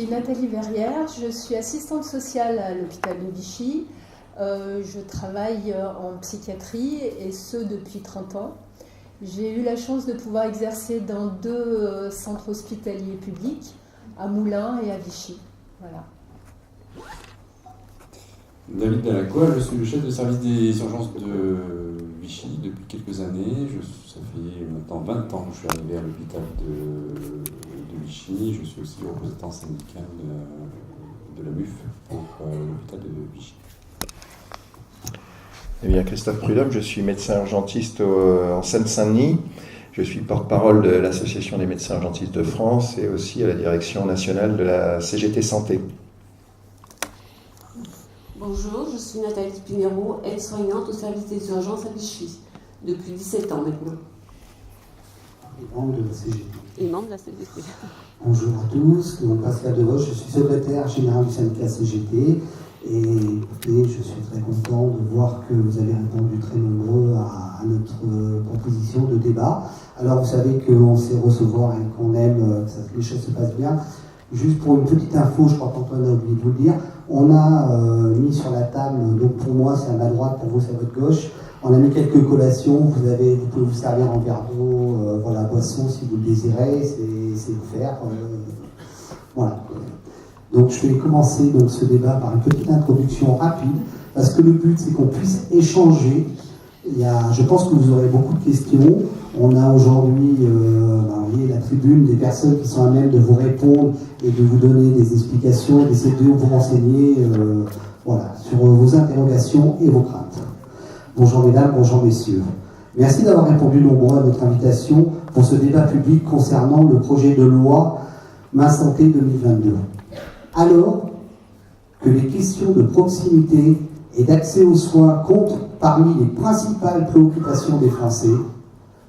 suis Nathalie Verrière, je suis assistante sociale à l'hôpital de Vichy. Je travaille en psychiatrie et ce depuis 30 ans. J'ai eu la chance de pouvoir exercer dans 2 centres hospitaliers publics, à Moulins et à Vichy. Voilà. David Dalacqua, je suis le chef de service des urgences de Vichy depuis quelques années. Ça fait maintenant 20 ans que je suis arrivé à l'hôpital de Vichy. Je suis aussi représentant syndical de la MUF pour l'hôpital de Vichy. Eh bien, Christophe Prudhomme, je suis médecin urgentiste en Seine-Saint-Denis. Je suis porte-parole de l'Association des médecins urgentistes de France et aussi à la direction nationale de la CGT Santé. Bonjour, je suis Nathalie Pinero, aide-soignante au service des urgences à Vichy, depuis 17 ans maintenant. Et membre de la CGT. Et membre de la CGT. Bonjour à tous, je m'appelle Pascal Devos, je suis secrétaire général du syndicat CGT. Et écoutez, je suis très content de voir que vous avez répondu très nombreux à notre proposition de débat. Alors vous savez qu'on sait recevoir et qu'on aime que les choses se passent bien. Juste pour une petite info, je crois qu'Antoine a oublié de vous le dire, on a mis sur la table, donc pour moi c'est à ma droite, pour vous c'est à votre gauche, on a mis quelques collations, vous pouvez vous servir en verre d'eau, voilà, boisson si vous le désirez, c'est offert. Voilà. Donc je vais commencer donc, ce débat par une petite introduction rapide, parce que le but c'est qu'on puisse échanger. Je pense que vous aurez beaucoup de questions. On a aujourd'hui vous voyez, la tribune des personnes qui sont à même de vous répondre et de vous donner des explications, d'essayer de vous renseigner voilà, sur vos interrogations et vos craintes. Bonjour mesdames, bonjour messieurs. Merci d'avoir répondu nombreux à notre invitation pour ce débat public concernant le projet de loi Ma Santé 2022. Alors que les questions de proximité et d'accès aux soins comptent parmi les principales préoccupations des Français,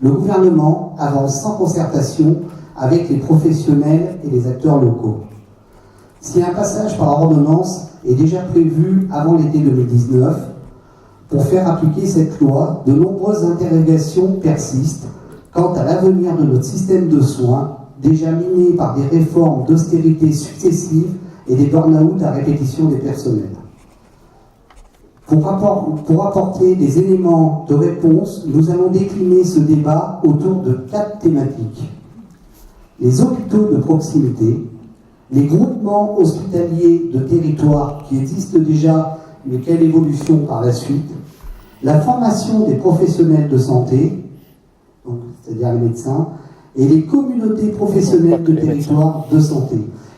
le gouvernement avance sans concertation avec les professionnels et les acteurs locaux. Si un passage par ordonnance est déjà prévu avant l'été 2019, pour faire appliquer cette loi, de nombreuses interrogations persistent quant à l'avenir de notre système de soins, déjà miné par des réformes d'austérité successives et des burn-out à répétition des personnels. Pour apporter des éléments de réponse, nous allons décliner ce débat autour de 4 thématiques. Les hôpitaux de proximité, les groupements hospitaliers de territoire qui existent déjà, mais quelle évolution par la suite, la formation des professionnels de santé, c'est-à-dire les médecins, et les communautés professionnelles de territoire de santé.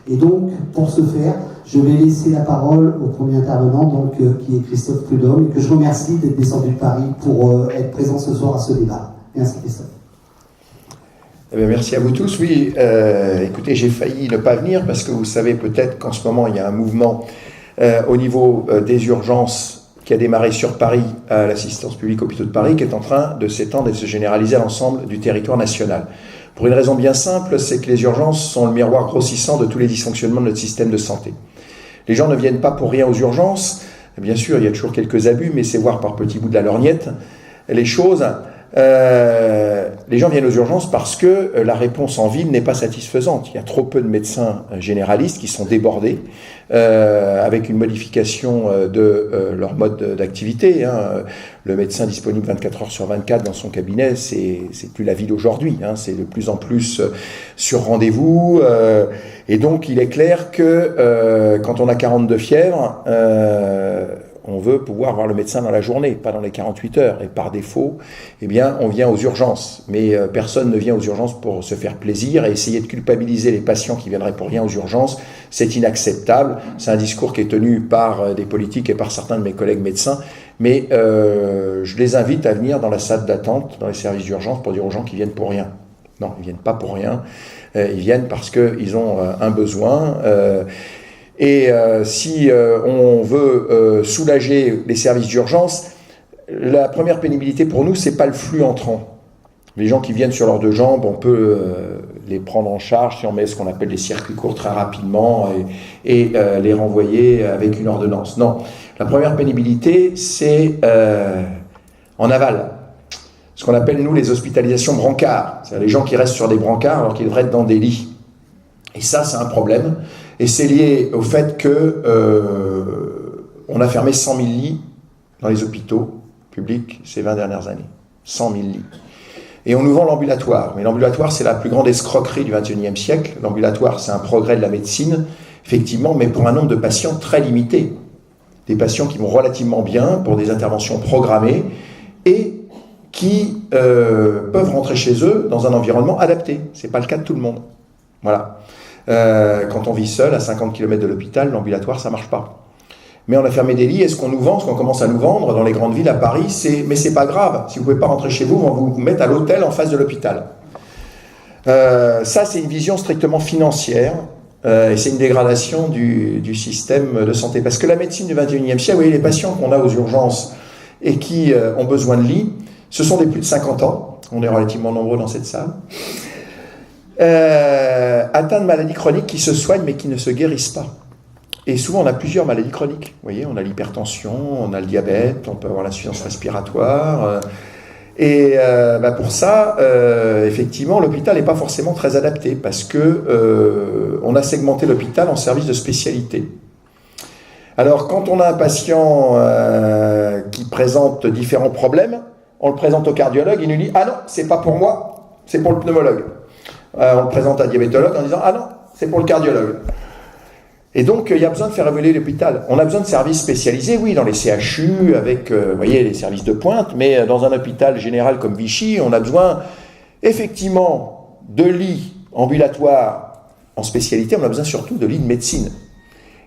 Et donc, pour ce faire, je vais laisser la parole au premier intervenant, donc, qui est Christophe Prudhomme, et que je remercie d'être descendu de Paris pour être présent ce soir à ce débat. Merci Christophe. Eh bien, merci à vous tous. Oui, écoutez, j'ai failli ne pas venir parce que vous savez peut-être qu'en ce moment, il y a un mouvement au niveau des urgences qui a démarré sur Paris à l'assistance publique hôpitaux de Paris, qui est en train de s'étendre et de se généraliser à l'ensemble du territoire national. Pour une raison bien simple, c'est que les urgences sont le miroir grossissant de tous les dysfonctionnements de notre système de santé. Les gens ne viennent pas pour rien aux urgences. Bien sûr, il y a toujours quelques abus, mais c'est voir par petits bouts de la lorgnette les choses. Les gens viennent aux urgences parce que la réponse en ville n'est pas satisfaisante. Il y a trop peu de médecins généralistes qui sont débordés avec une modification de leur mode d'activité. Le médecin disponible 24 heures sur 24 dans son cabinet, c'est plus la vie d'aujourd'hui. C'est de plus en plus sur rendez-vous. Et donc, il est clair que quand on a 42 fièvres, on veut pouvoir voir le médecin dans la journée, pas dans les 48 heures. Et par défaut, eh bien, on vient aux urgences. Mais personne ne vient aux urgences pour se faire plaisir. Et essayer de culpabiliser les patients qui viendraient pour rien aux urgences, c'est inacceptable. C'est un discours qui est tenu par des politiques et par certains de mes collègues médecins. Mais je les invite à venir dans la salle d'attente, dans les services d'urgence, pour dire aux gens qu'ils viennent pour rien. Non, ils viennent pas pour rien. Ils viennent parce qu'ils ont un besoin. Si on veut soulager les services d'urgence, la première pénibilité pour nous, c'est pas le flux entrant. Les gens qui viennent sur leurs 2 jambes, on peut les prendre en charge si on met ce qu'on appelle des circuits courts très rapidement et les renvoyer avec une ordonnance. Non, la première pénibilité, c'est en aval. Ce qu'on appelle, nous, les hospitalisations brancards. C'est-à-dire les gens qui restent sur des brancards alors qu'ils devraient être dans des lits. Et ça, c'est un problème. Et c'est lié au fait que on a fermé 100 000 lits dans les hôpitaux publics ces 20 dernières années. 100 000 lits. Et on nous vend l'ambulatoire. Mais l'ambulatoire, c'est la plus grande escroquerie du XXIe siècle. L'ambulatoire, c'est un progrès de la médecine, effectivement, mais pour un nombre de patients très limité. Des patients qui vont relativement bien pour des interventions programmées et qui peuvent rentrer chez eux dans un environnement adapté. Ce n'est pas le cas de tout le monde. Voilà. Quand on vit seul, à 50 km de l'hôpital, l'ambulatoire, ça ne marche pas. Mais on a fermé des lits, et ce qu'on nous vend, ce qu'on commence à nous vendre dans les grandes villes, à Paris, c'est « mais c'est pas grave, si vous ne pouvez pas rentrer chez vous, on va vous mettre à l'hôtel en face de l'hôpital ». Ça, c'est une vision strictement financière, et c'est une dégradation du système de santé. Parce que la médecine du XXIe siècle, vous voyez, les patients qu'on a aux urgences et qui ont besoin de lits, ce sont des plus de 50 ans, on est relativement nombreux dans cette salle, atteints de maladies chroniques qui se soignent mais qui ne se guérissent pas. Et souvent on a plusieurs maladies chroniques. Vous voyez, on a l'hypertension, on a le diabète, on peut avoir l'insuffisance respiratoire. Pour ça, effectivement, l'hôpital n'est pas forcément très adapté parce que on a segmenté l'hôpital en services de spécialité. Alors, quand on a un patient qui présente différents problèmes, on le présente au cardiologue, il nous dit « Ah non, c'est pas pour moi, c'est pour le pneumologue ». On le présente à un diabétologue en disant « Ah non, c'est pour le cardiologue ». Et donc, il y a besoin de faire évoluer l'hôpital. On a besoin de services spécialisés, oui, dans les CHU, avec, vous voyez, les services de pointe, mais dans un hôpital général comme Vichy, on a besoin, effectivement, de lits ambulatoires en spécialité, on a besoin surtout de lits de médecine.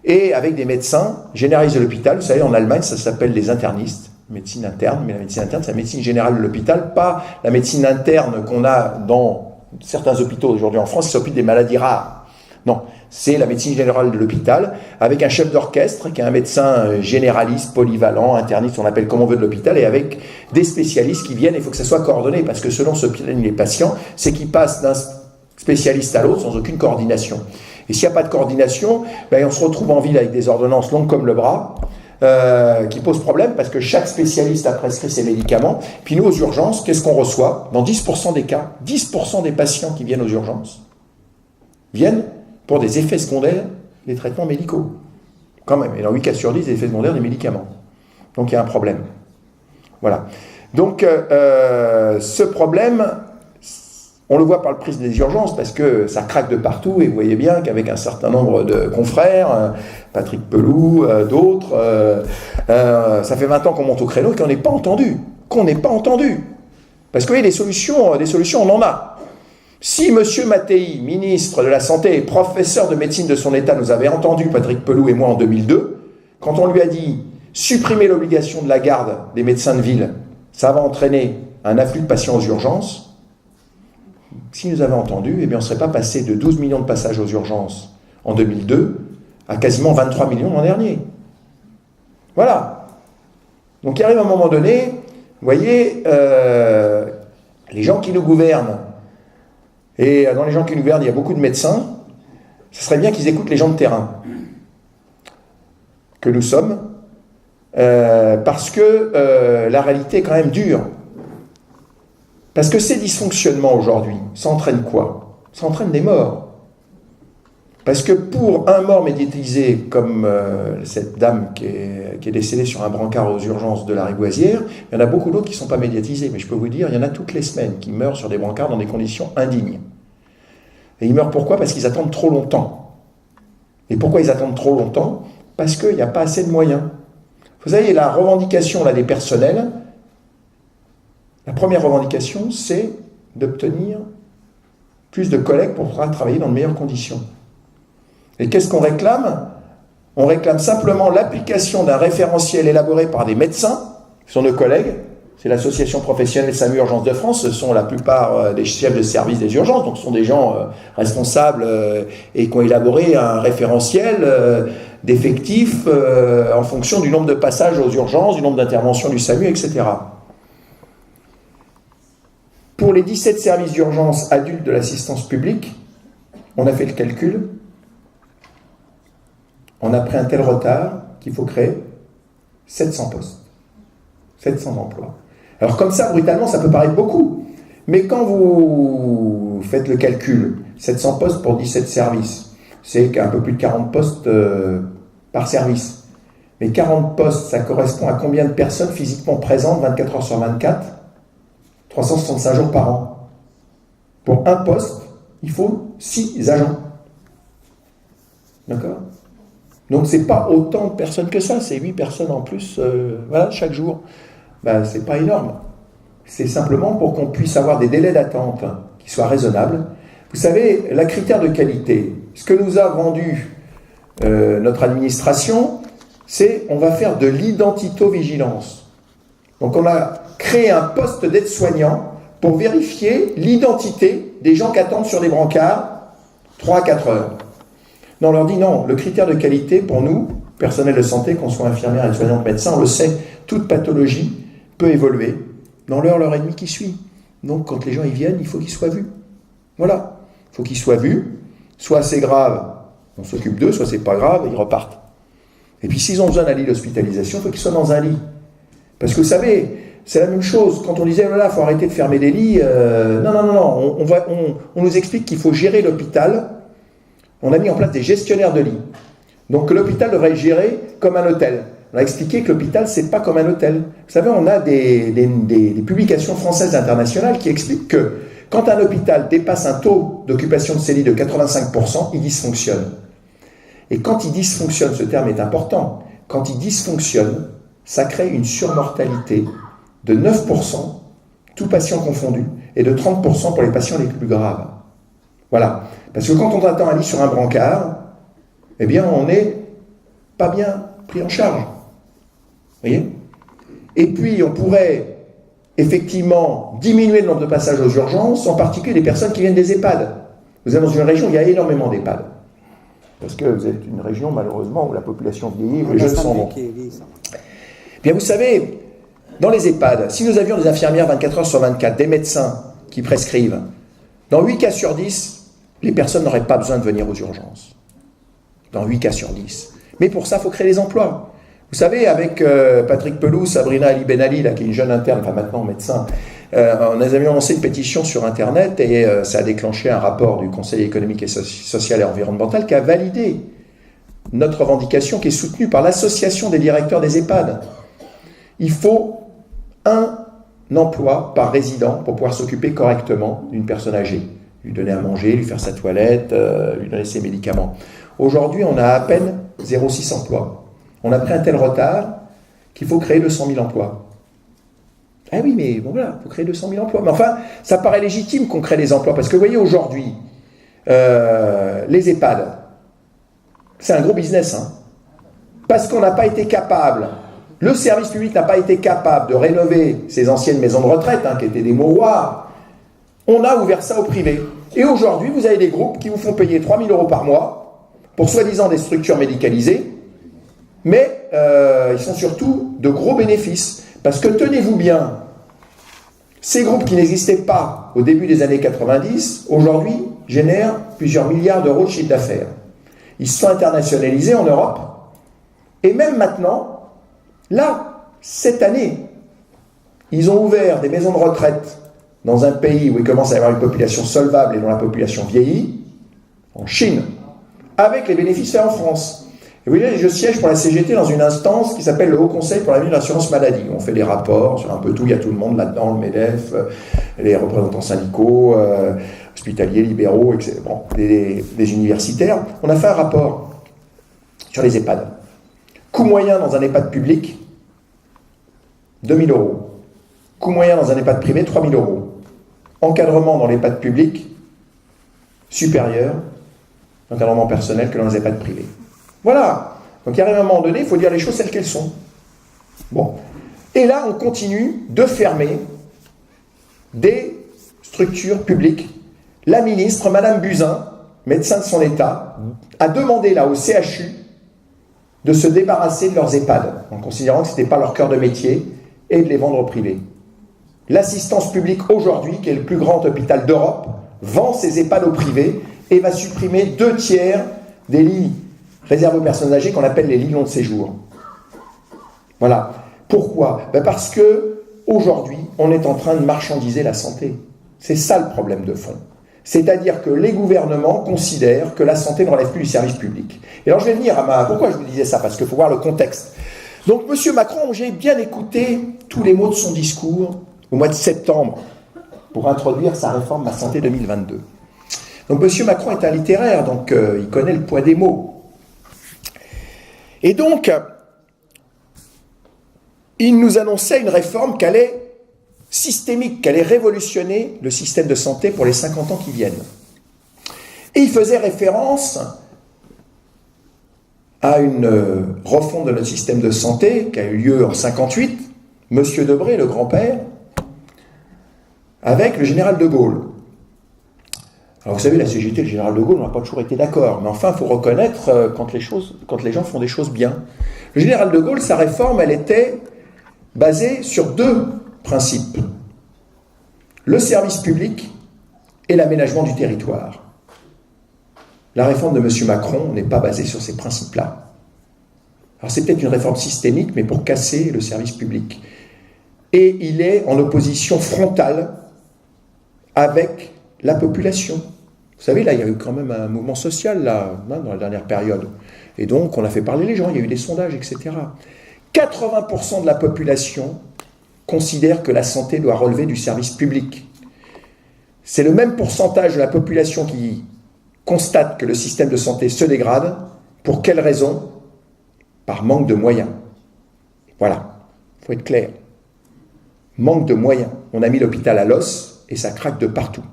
Et avec des médecins généralistes de l'hôpital, vous savez, en Allemagne, ça s'appelle les internistes, médecine interne, mais la médecine interne, c'est la médecine générale de l'hôpital, pas la médecine interne qu'on a dans certains hôpitaux aujourd'hui en France qui s'occupent des maladies rares. Non, c'est la médecine générale de l'hôpital, avec un chef d'orchestre qui est un médecin généraliste, polyvalent, interniste, on appelle comme on veut de l'hôpital, et avec des spécialistes qui viennent, il faut que ça soit coordonné, parce que selon ce plaignent les patients, c'est qu'ils passent d'un spécialiste à l'autre sans aucune coordination. Et s'il n'y a pas de coordination, on se retrouve en ville avec des ordonnances longues comme le bras, qui posent problème, parce que chaque spécialiste a prescrit ses médicaments. Puis nous, aux urgences, qu'est-ce qu'on reçoit? Dans 10% des cas, 10% des patients qui viennent aux urgences viennent pour des effets secondaires des traitements médicaux. Quand même, et dans 8 cas sur 10, des effets secondaires des médicaments. Donc il y a un problème. Voilà. Donc ce problème, on le voit par le prisme des urgences, parce que ça craque de partout, et vous voyez bien qu'avec un certain nombre de confrères, Patrick Pelou, d'autres, ça fait 20 ans qu'on monte au créneau et qu'on n'est pas entendu. Parce que vous voyez, des solutions, on en a. Si M. Mattei, ministre de la Santé et professeur de médecine de son État, nous avait entendu, Patrick Pelou et moi, en 2002, quand on lui a dit « supprimer l'obligation de la garde des médecins de ville, ça va entraîner un afflux de patients aux urgences », s'il nous avait entendu, on ne serait pas passé de 12 millions de passages aux urgences en 2002 à quasiment 23 millions l'an dernier. Voilà. Donc il arrive un moment donné, vous voyez, les gens qui nous gouvernent, et dans les gens qui nous gouvernent, il y a beaucoup de médecins, ce serait bien qu'ils écoutent les gens de terrain que nous sommes, parce que la réalité est quand même dure. Parce que ces dysfonctionnements aujourd'hui, ça entraîne quoi? Ça entraîne des morts. Parce que pour un mort médiatisé, comme cette dame qui est décédée sur un brancard aux urgences de la Rivoisière, il y en a beaucoup d'autres qui ne sont pas médiatisés. Mais je peux vous dire, il y en a toutes les semaines qui meurent sur des brancards dans des conditions indignes. Et ils meurent pourquoi? Parce qu'ils attendent trop longtemps. Et pourquoi ils attendent trop longtemps? Parce qu'il n'y a pas assez de moyens. Vous savez, la revendication là, des personnels, la première revendication, c'est d'obtenir plus de collègues pour pouvoir travailler dans de meilleures conditions. Et qu'est-ce qu'on réclame? On réclame simplement l'application d'un référentiel élaboré par des médecins, qui sont nos collègues, c'est l'association professionnelle SAMU Urgences de France, ce sont la plupart des chefs de service des urgences, donc ce sont des gens responsables et qui ont élaboré un référentiel d'effectifs en fonction du nombre de passages aux urgences, du nombre d'interventions du SAMU, etc. Pour les 17 services d'urgence adultes de l'assistance publique, on a fait le calcul, on a pris un tel retard qu'il faut créer 700 postes, 700 emplois. Alors comme ça, brutalement, ça peut paraître beaucoup, mais quand vous faites le calcul, 700 postes pour 17 services, c'est un peu plus de 40 postes par service. Mais 40 postes, ça correspond à combien de personnes physiquement présentes 24 heures sur 24, 365 jours par an. Pour un poste, il faut 6 agents. D'accord? Donc c'est pas autant de personnes que ça, c'est 8 personnes en plus voilà, chaque jour. Ben, c'est pas énorme. C'est simplement pour qu'on puisse avoir des délais d'attente qui soient raisonnables. Vous savez, la critère de qualité, ce que nous a vendu notre administration, c'est on va faire de l'identitovigilance. Donc on a créé un poste d'aide-soignant pour vérifier l'identité des gens qui attendent sur des brancards 3 à 4 heures. Non, on leur dit non, le critère de qualité pour nous, personnel de santé, qu'on soit infirmière, aide-soignante, médecin, on le sait, toute pathologie peut évoluer dans l'heure et demie qui suit. Donc quand les gens y viennent, il faut qu'ils soient vus. Voilà, il faut qu'ils soient vus, soit c'est grave, on s'occupe d'eux, soit c'est pas grave, ils repartent. Et puis s'ils ont besoin d'un lit d'hospitalisation, il faut qu'ils soient dans un lit. Parce que vous savez, c'est la même chose, quand on disait, il faut arrêter de fermer les lits, non, on nous explique qu'il faut gérer l'hôpital. On a mis en place des gestionnaires de lits. Donc l'hôpital devrait être géré comme un hôtel. On a expliqué que l'hôpital, c'est pas comme un hôtel. Vous savez, on a des publications françaises et internationales qui expliquent que quand un hôpital dépasse un taux d'occupation de ses lits de 85%, il dysfonctionne. Et quand il dysfonctionne, ce terme est important, quand il dysfonctionne, ça crée une surmortalité de 9%, tous patients confondus, et de 30% pour les patients les plus graves. Voilà. Parce que quand on attend un lit sur un brancard, eh bien, on n'est pas bien pris en charge. Vous voyez? Et puis, on pourrait effectivement diminuer le nombre de passages aux urgences, en particulier les personnes qui viennent des EHPAD. Vous êtes dans une région où il y a énormément d'EHPAD. Parce que vous êtes une région, malheureusement, où la population vieillit, où les jeunes s'en vont. Bien, vous savez, dans les EHPAD, si nous avions des infirmières 24 heures sur 24, des médecins qui prescrivent, dans 8 cas sur 10, les personnes n'auraient pas besoin de venir aux urgences. Dans 8 cas sur 10. Mais pour ça, il faut créer des emplois. Vous savez, avec Patrick Pelou, Sabrina Ali Benali, là, qui est une jeune interne, enfin maintenant médecin, on a lancé une pétition sur Internet et ça a déclenché un rapport du Conseil économique et social et environnemental qui a validé notre revendication qui est soutenue par l'association des directeurs des EHPAD. Il faut un emploi par résident pour pouvoir s'occuper correctement d'une personne âgée. Lui donner à manger, lui faire sa toilette, lui donner ses médicaments. Aujourd'hui, on a à peine 0,6 emplois. On a pris un tel retard qu'il faut créer 200 000 emplois. Ah oui, mais bon voilà, il faut créer 200 000 emplois. Mais enfin, ça paraît légitime qu'on crée des emplois, parce que vous voyez, aujourd'hui, les EHPAD, c'est un gros business, hein, parce qu'on n'a pas été capable, le service public n'a pas été capable de rénover ces anciennes maisons de retraite, hein, qui étaient des mouroirs. On a ouvert ça au privé. Et aujourd'hui, vous avez des groupes qui vous font payer 3 000 € par mois pour soi-disant des structures médicalisées, mais ils sont surtout de gros bénéfices. Parce que tenez-vous bien, ces groupes qui n'existaient pas au début des années 90, aujourd'hui, génèrent plusieurs milliards d'euros de chiffre d'affaires. Ils se sont internationalisés en Europe, et même maintenant, là, cette année, ils ont ouvert des maisons de retraite dans un pays où il commence à y avoir une population solvable et dont la population vieillit, en Chine, avec les bénéfices faits en France. Et vous voyez, je siège pour la CGT dans une instance qui s'appelle le Haut Conseil pour l'avenir de l'assurance maladie. On fait des rapports sur un peu tout, il y a tout le monde là-dedans, le MEDEF, les représentants syndicaux, hospitaliers, libéraux, etc. Bon, des universitaires. On a fait un rapport sur les EHPAD. Coût moyen dans un EHPAD public, 2 000 €. Coût moyen dans un EHPAD privé, 3 000 €. Encadrement dans l'EHPAD public, supérieur, encadrement personnel que dans les EHPAD privés. Voilà. Donc, il arrive un moment donné, il faut dire les choses telles qu'elles sont. Bon. Et là, on continue de fermer des structures publiques. La ministre, Madame Buzyn, médecin de son État, a demandé là au CHU de se débarrasser de leurs EHPAD, en considérant que ce n'était pas leur cœur de métier, et de les vendre au privé. L'assistance publique aujourd'hui, qui est le plus grand hôpital d'Europe, vend ses EHPAD au privé et va supprimer 2/3 des lits réservés aux personnes âgées qu'on appelle les lits long de séjour. Voilà. Pourquoi? Parce que aujourd'hui, on est en train de marchandiser la santé. C'est ça le problème de fond. C'est-à-dire que les gouvernements considèrent que la santé ne relève plus du service public. Et alors je vais venir Pourquoi je vous disais ça? Parce qu'il faut voir le contexte. Donc M. Macron, j'ai bien écouté tous les mots de son discours au mois de septembre pour introduire sa réforme Ma Santé 2022. Donc M. Macron est un littéraire, donc il connaît le poids des mots. Et donc, il nous annonçait une réforme qui allait systémique, qui allait révolutionner le système de santé pour les 50 ans qui viennent. Et il faisait référence à une refonte de notre système de santé qui a eu lieu en 1958, M. Debré, le grand-père, avec le général de Gaulle. Alors vous savez, la CGT et le général de Gaulle, on n'a pas toujours été d'accord, mais enfin, il faut reconnaître quand les gens font des choses bien. Le général de Gaulle, sa réforme, elle était basée sur deux principes. Le service public et l'aménagement du territoire. La réforme de M. Macron n'est pas basée sur ces principes-là. Alors c'est peut-être une réforme systémique, mais pour casser le service public. Et il est en opposition frontale avec la population. Vous savez, là, il y a eu quand même un mouvement social, là, dans la dernière période. Et donc, on a fait parler les gens, il y a eu des sondages, etc. 80% de la population considère que la santé doit relever du service public. C'est le même pourcentage de la population qui constate que le système de santé se dégrade. Pour quelle raison? Par manque de moyens. Voilà, il faut être clair. Manque de moyens. On a mis l'hôpital à l'os et ça craque de partout.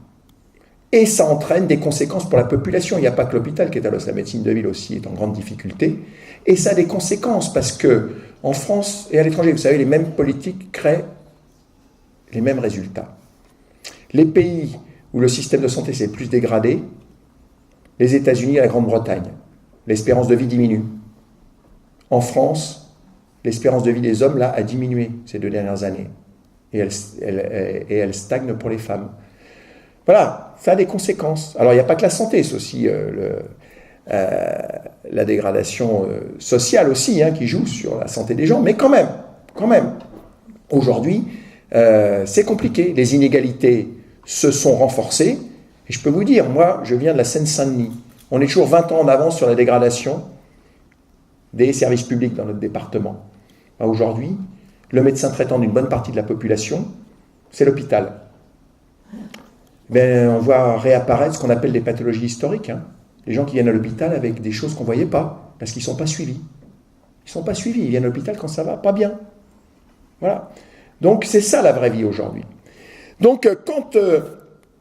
Et ça entraîne des conséquences pour la population. Il n'y a pas que l'hôpital qui est à l'os, la médecine de ville aussi est en grande difficulté. Et ça a des conséquences parce que en France et à l'étranger, vous savez, les mêmes politiques créent les mêmes résultats. Les pays où le système de santé s'est le plus dégradé, les États-Unis et la Grande-Bretagne, l'espérance de vie diminue. En France, l'espérance de vie des hommes, là, a diminué ces 2 dernières années. Et elle stagne pour les femmes. Voilà, ça a des conséquences. Alors, il n'y a pas que la santé, c'est aussi la dégradation sociale aussi, qui joue sur la santé des gens. Mais quand même, aujourd'hui, c'est compliqué. Les inégalités se sont renforcées. Et je peux vous dire, moi, je viens de la Seine-Saint-Denis. On est toujours 20 ans en avance sur la dégradation des services publics dans notre département. Aujourd'hui, le médecin traitant d'une bonne partie de la population, c'est l'hôpital. On voit réapparaître ce qu'on appelle des pathologies historiques. Les gens qui viennent à l'hôpital avec des choses qu'on ne voyait pas, parce qu'ils ne sont pas suivis. Ils ne sont pas suivis, ils viennent à l'hôpital quand ça va pas bien. Voilà. Donc c'est ça la vraie vie aujourd'hui. Donc quand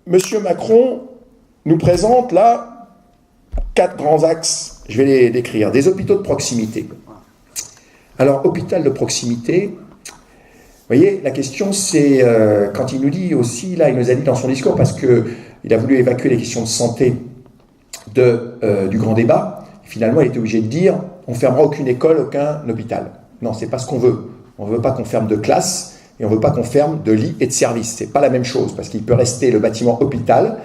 M. Macron nous présente là 4 grands axes, je vais les décrire. Des hôpitaux de proximité. Alors, hôpital de proximité, vous voyez, la question c'est, quand il nous dit aussi, là, il nous a dit dans son discours, parce qu'il a voulu évacuer les questions de santé du grand débat, finalement il était obligé de dire, on ne fermera aucune école, aucun hôpital. Non, c'est pas ce qu'on veut. On ne veut pas qu'on ferme de classes, et on ne veut pas qu'on ferme de lits et de services. C'est pas la même chose, parce qu'il peut rester le bâtiment hôpital,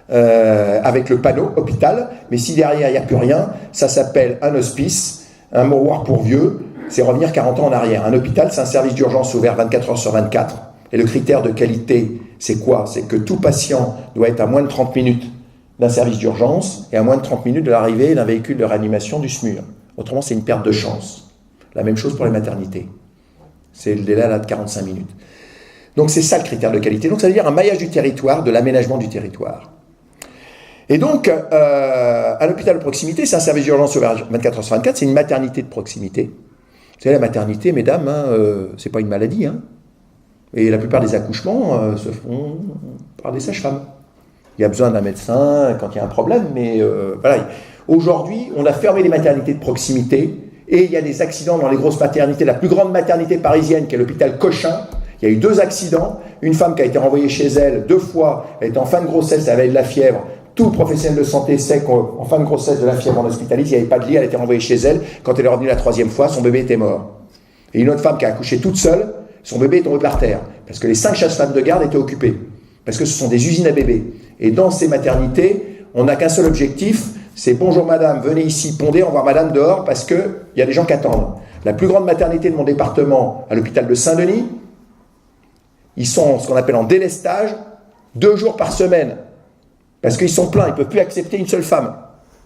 avec le panneau hôpital, mais si derrière il n'y a plus rien, ça s'appelle un hospice, un mouroir pour vieux, c'est revenir 40 ans en arrière. Un hôpital, c'est un service d'urgence ouvert 24 heures sur 24. Et le critère de qualité, c'est quoi? C'est que tout patient doit être à moins de 30 minutes d'un service d'urgence et à moins de 30 minutes de l'arrivée d'un véhicule de réanimation du SMUR. Autrement, c'est une perte de chance. La même chose pour les maternités. C'est le délai là de 45 minutes. Donc c'est ça le critère de qualité. Donc ça veut dire un maillage du territoire, de l'aménagement du territoire. Et donc, à l'hôpital de proximité, c'est un service d'urgence ouvert 24 heures sur 24, c'est une maternité de proximité. Vous savez, la maternité, mesdames, c'est pas une maladie. Et la plupart des accouchements se font par des sages-femmes. Il y a besoin d'un médecin quand il y a un problème, mais voilà. Aujourd'hui, on a fermé les maternités de proximité et il y a des accidents dans les grosses maternités. La plus grande maternité parisienne, qui est l'hôpital Cochin, il y a eu 2 accidents. Une femme qui a été renvoyée chez elle 2 fois, elle était en fin de grossesse, elle avait de la fièvre. Tout professionnel de santé sait qu'en fin de grossesse, de la fièvre, on l'hospitalise, il n'y avait pas de lit, elle a été renvoyée chez elle. Quand elle est revenue la 3e fois, son bébé était mort. Et une autre femme qui a accouché toute seule, son bébé est tombé par terre. Parce que les 5 sages-femmes de garde étaient occupées. Parce que ce sont des usines à bébés. Et dans ces maternités, on n'a qu'un seul objectif, c'est bonjour madame, venez ici ponder, on va voir madame dehors, parce qu'il y a des gens qui attendent. La plus grande maternité de mon département, à l'hôpital de Saint-Denis, ils sont ce qu'on appelle en délestage, 2 jours par semaine. Parce qu'ils sont pleins, ils ne peuvent plus accepter une seule femme.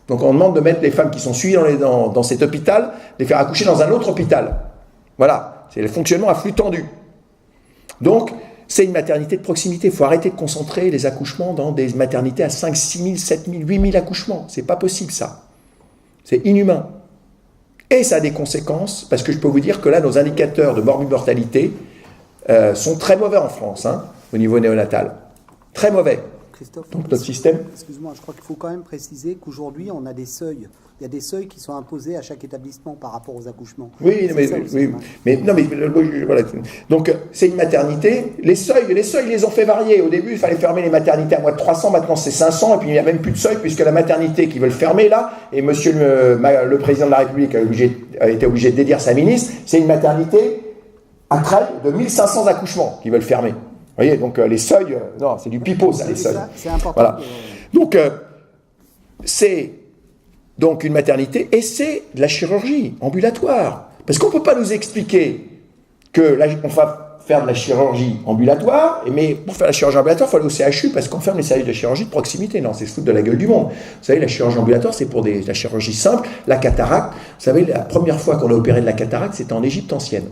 Donc on demande de mettre les femmes qui sont suivies dans cet hôpital, de les faire accoucher dans un autre hôpital. Voilà, c'est le fonctionnement à flux tendu. Donc, c'est une maternité de proximité. Il faut arrêter de concentrer les accouchements dans des maternités à 5, 6 000, 7 000, 8 000 accouchements. C'est pas possible, ça. C'est inhumain. Et ça a des conséquences, parce que je peux vous dire que là, nos indicateurs de morbimortalité sont très mauvais en France, hein, au niveau néonatal. Très mauvais. Christophe, Donc notre système... Excuse-moi, je crois qu'il faut quand même préciser qu'aujourd'hui, on a des seuils. Il y a des seuils qui sont imposés à chaque établissement par rapport aux accouchements. Oui, voilà. Donc, c'est une maternité. Les seuils, ils les ont fait varier. Au début, il fallait fermer les maternités à moins de 300. Maintenant, c'est 500. Et puis, il n'y a même plus de seuil, puisque la maternité qu'ils veulent fermer, là, et monsieur le président de la République a été obligé de dédire sa ministre, c'est une maternité à Creil de 1500 accouchements qu'ils veulent fermer. Vous voyez, donc les seuils, non, c'est du pipeau, ça, les seuils. C'est important. Voilà. Donc, c'est donc une maternité et c'est de la chirurgie ambulatoire. Parce qu'on ne peut pas nous expliquer que là, on va faire de la chirurgie ambulatoire, mais pour faire la chirurgie ambulatoire, il faut aller au CHU parce qu'on ferme les services de chirurgie de proximité. Non, c'est se foutre de la gueule du monde. Vous savez, la chirurgie ambulatoire, c'est pour la chirurgie simple, la cataracte. Vous savez, la première fois qu'on a opéré de la cataracte, c'était en Égypte ancienne.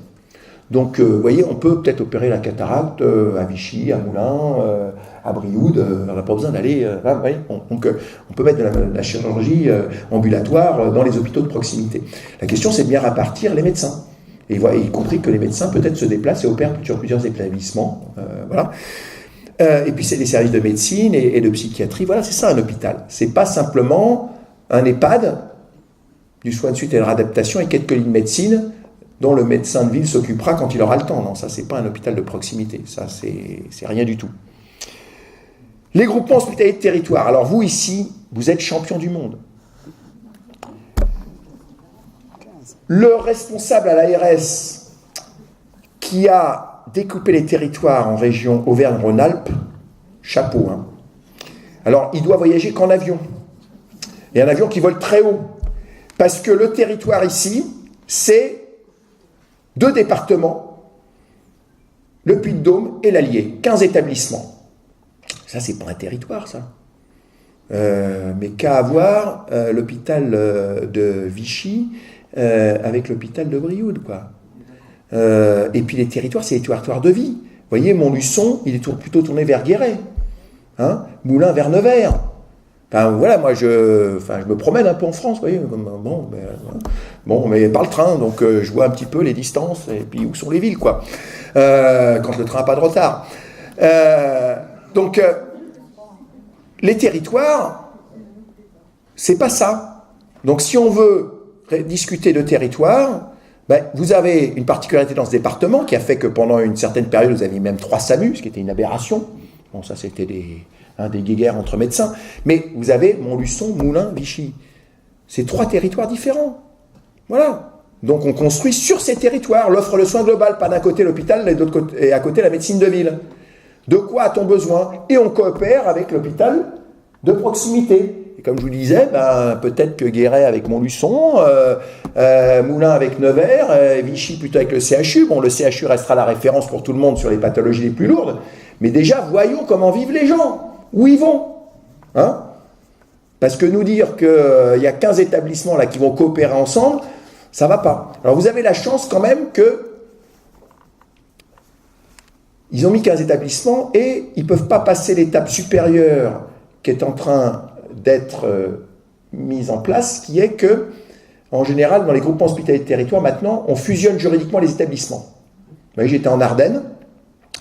Donc, vous voyez, on peut peut-être opérer la cataracte à Vichy, à Moulins, à Brioude. On n'a pas besoin d'aller... donc, on peut mettre de la chirurgie ambulatoire dans les hôpitaux de proximité. La question, c'est de bien répartir les médecins. Et y compris que les médecins, peut-être, se déplacent et opèrent sur plusieurs établissements. Voilà. Et puis, c'est des services de médecine et de psychiatrie. Voilà, c'est ça, un hôpital. C'est pas simplement un EHPAD, du soin de suite et de réadaptation et quelques lignes de médecine dont le médecin de ville s'occupera quand il aura le temps. Non, ça, c'est pas un hôpital de proximité. Ça, c'est rien du tout. Les groupements hospitaliers de territoire. Alors, vous, ici, vous êtes champion du monde. Le responsable à l'ARS qui a découpé les territoires en région Auvergne-Rhône-Alpes, chapeau, hein. Alors, il doit voyager qu'en avion. Et un avion qui vole très haut. Parce que le territoire ici, c'est 2 départements, le Puy-de-Dôme et l'Allier, 15 établissements. Ça, c'est pas un territoire, ça. Mais qu'à avoir l'hôpital de Vichy avec l'hôpital de Brioude, quoi. Et puis les territoires, c'est les territoires de vie. Vous voyez, Montluçon, il est plutôt tourné vers Guéret. Hein, Moulins vers Nevers. Enfin, voilà, moi, je me promène un peu en France, vous voyez. Mais par le train, donc je vois un petit peu les distances et puis où sont les villes, quoi. Quand le train n'a pas de retard. Donc, les territoires, c'est pas ça. Donc, si on veut discuter de territoire, vous avez une particularité dans ce département qui a fait que pendant une certaine période, vous aviez même 3 SAMU, ce qui était une aberration. Bon, ça, c'était des guéguerres entre médecins. Mais vous avez Montluçon, Moulins, Vichy. C'est 3 territoires différents. Voilà. Donc, on construit sur ces territoires l'offre de soins globale, pas d'un côté l'hôpital et à côté la médecine de ville. De quoi a-t-on besoin? Et on coopère avec l'hôpital de proximité. Et comme je vous disais, peut-être que Guéret avec Montluçon, Moulins avec Nevers, Vichy plutôt avec le CHU. Bon, le CHU restera la référence pour tout le monde sur les pathologies les plus lourdes. Mais déjà, voyons comment vivent les gens. Où ils vont, hein? Parce que nous dire qu'il y a 15 établissements là qui vont coopérer ensemble, ça ne va pas. Alors vous avez la chance quand même que ils ont mis 15 établissements et ils ne peuvent pas passer l'étape supérieure qui est en train d'être mise en place, qui est que, en général, dans les groupements hospitaliers de territoire, maintenant, on fusionne juridiquement les établissements. Vous voyez, j'étais en Ardennes.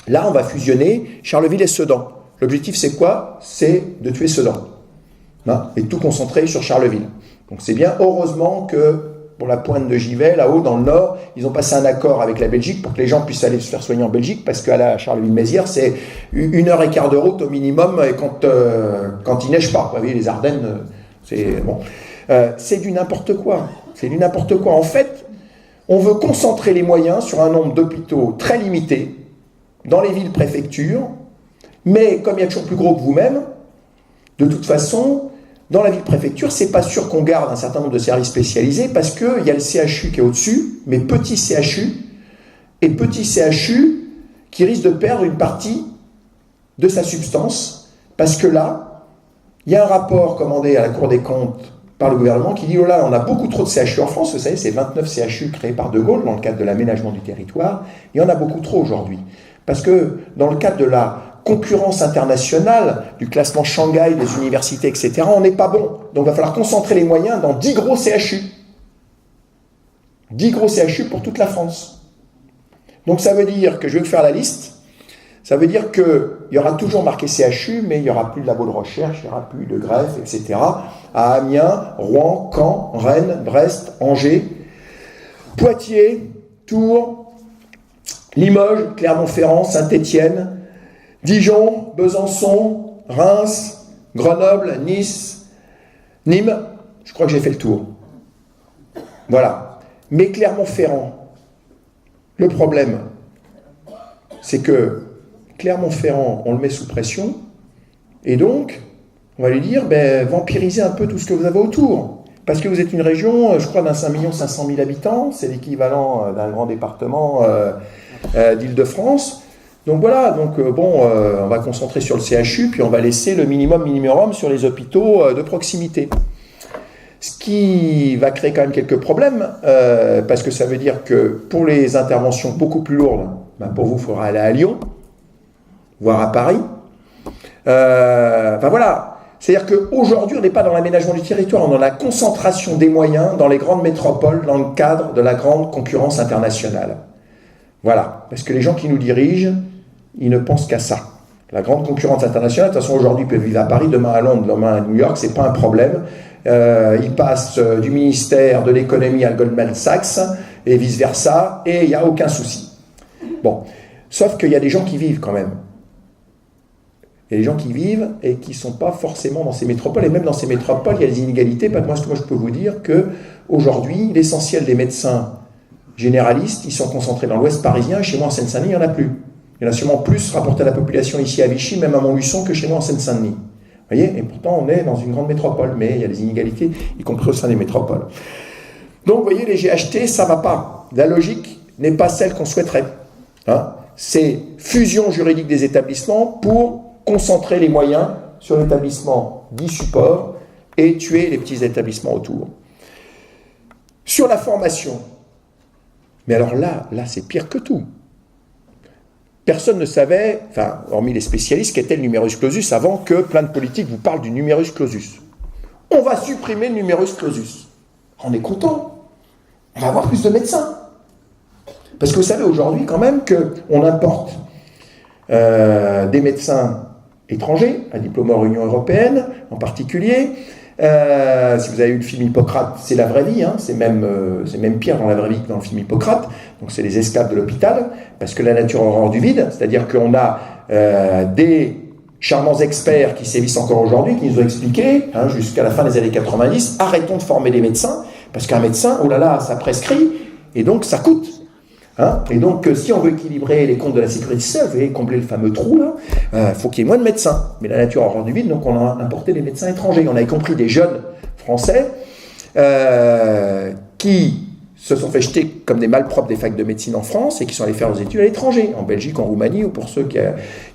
Là, on va fusionner Charleville et Sedan. L'objectif, c'est quoi? C'est de tuer Sedan. Hein, et tout concentrer sur Charleville. Donc c'est bien. Heureusement que pour la pointe de Givet, là-haut, dans le nord, ils ont passé un accord avec la Belgique pour que les gens puissent aller se faire soigner en Belgique, parce qu'à la Charleville-Mézières, c'est 1h15 de route au minimum quand il neige pas. Vous voyez, les Ardennes, c'est bon. C'est du n'importe quoi. C'est du n'importe quoi. En fait, on veut concentrer les moyens sur un nombre d'hôpitaux très limité dans les villes-préfectures, mais comme il y a toujours plus gros que vous-même, de toute façon, dans la ville-préfecture, c'est pas sûr qu'on garde un certain nombre de services spécialisés parce qu'il y a le CHU qui est au-dessus, mais petit CHU, et petit CHU qui risque de perdre une partie de sa substance, parce que là, Il y a un rapport commandé à la Cour des comptes par le gouvernement qui dit « Oh là, on a beaucoup trop de CHU en France ». Vous savez, c'est 29 CHU créés par De Gaulle dans le cadre de l'aménagement du territoire. Il y en a beaucoup trop aujourd'hui. Parce que dans le cadre de la concurrence internationale, du classement Shanghai, des universités, etc., on n'est pas bon. Donc il va falloir concentrer les moyens dans 10 gros CHU. 10 gros CHU pour toute la France. Donc ça veut dire que, je vais vous faire la liste, ça veut dire qu'il y aura toujours marqué CHU, mais il n'y aura plus de labo de recherche, il n'y aura plus de greffe, etc. À Amiens, Rouen, Caen, Rennes, Brest, Angers, Poitiers, Tours, Limoges, Clermont-Ferrand, Saint-Étienne, Dijon, Besançon, Reims, Grenoble, Nice, Nîmes. Je crois que j'ai fait le tour. Voilà. Mais Clermont-Ferrand, le problème, c'est que Clermont-Ferrand, on le met sous pression, et donc, on va lui dire, vampirisez un peu tout ce que vous avez autour. Parce que vous êtes une région, je crois, d'un 5 500 000 habitants, c'est l'équivalent d'un grand département d'Île-de-France. Donc voilà, on va concentrer sur le CHU, puis on va laisser le minimum sur les hôpitaux de proximité. Ce qui va créer quand même quelques problèmes, parce que ça veut dire que pour les interventions beaucoup plus lourdes, pour vous, il faudra aller à Lyon, voire à Paris. Voilà. C'est-à-dire qu'aujourd'hui, on n'est pas dans l'aménagement du territoire, on est dans la concentration des moyens dans les grandes métropoles, dans le cadre de la grande concurrence internationale. Voilà. Parce que les gens qui nous dirigent, ils ne pensent qu'à ça. La grande concurrence internationale, de toute façon, aujourd'hui, ils peuvent vivre à Paris, demain à Londres, demain à New York, c'est pas un problème. Ils passent du ministère de l'économie à Goldman Sachs, et vice-versa, et il n'y a aucun souci. Bon. Sauf qu'il y a des gens qui vivent quand même. Il y a des gens qui vivent et qui ne sont pas forcément dans ces métropoles. Et même dans ces métropoles, il y a des inégalités. Moi, je peux vous dire qu'aujourd'hui, l'essentiel des médecins généralistes, ils sont concentrés dans l'ouest parisien. Et chez moi, en Seine-Saint-Denis, il n'y en a plus. Il y en a sûrement plus rapporté à la population ici à Vichy, même à Montluçon, que chez moi en Seine-Saint-Denis. Vous voyez? Et pourtant, on est dans une grande métropole. Mais il y a des inégalités, y compris au sein des métropoles. Donc, vous voyez, les GHT, ça ne va pas. La logique n'est pas celle qu'on souhaiterait. C'est fusion juridique des établissements pour concentrer les moyens sur l'établissement dit support et tuer les petits établissements autour. Sur la formation, mais alors là c'est pire que tout. Personne ne savait, hormis les spécialistes, qu'était le numerus clausus avant que plein de politiques vous parlent du numerus clausus. On va supprimer le numerus clausus. On est content. On va avoir plus de médecins. Parce que vous savez aujourd'hui quand même qu'on importe des médecins étrangers, à diplôme hors Union européenne en particulier. Si vous avez eu le film Hippocrate, c'est la vraie vie, c'est même pire dans la vraie vie que dans le film Hippocrate. Donc c'est les esclaves de l'hôpital, parce que la nature a horreur du vide, c'est-à-dire qu'on a des charmants experts qui sévissent encore aujourd'hui, qui nous ont expliqué, jusqu'à la fin des années 90, arrêtons de former des médecins, parce qu'un médecin, oh là là, ça prescrit, et donc ça coûte. Et donc, si on veut équilibrer les comptes de la sécurité sociale, vous voyez, combler le fameux trou, là, faut qu'il y ait moins de médecins. Mais la nature a horreur du vide, donc on a importé des médecins étrangers. On a y compris des jeunes Français qui se sont fait jeter comme des malpropres des facs de médecine en France et qui sont allés faire leurs études à l'étranger, en Belgique, en Roumanie, ou pour ceux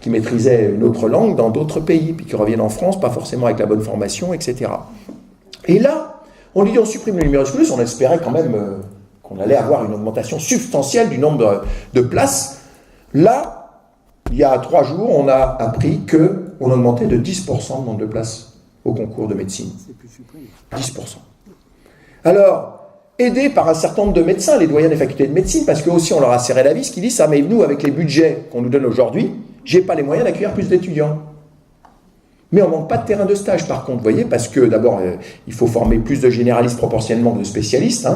qui maîtrisaient une autre langue dans d'autres pays, puis qui reviennent en France, pas forcément avec la bonne formation, etc. Et là, on lui dit on supprime le numerus clausus, on espérait quand même... on allait avoir une augmentation substantielle du nombre de places. Là, il y a 3 jours, on a appris qu'on augmentait de 10% le nombre de places au concours de médecine. 10%. Alors, aidés par un certain nombre de médecins, les doyens des facultés de médecine, parce qu'eux aussi on leur a serré la vis, qui disent « mais nous, avec les budgets qu'on nous donne aujourd'hui, j'ai pas les moyens d'accueillir plus d'étudiants. » Mais on ne manque pas de terrain de stage, par contre, vous voyez, parce que d'abord, il faut former plus de généralistes proportionnellement que de spécialistes,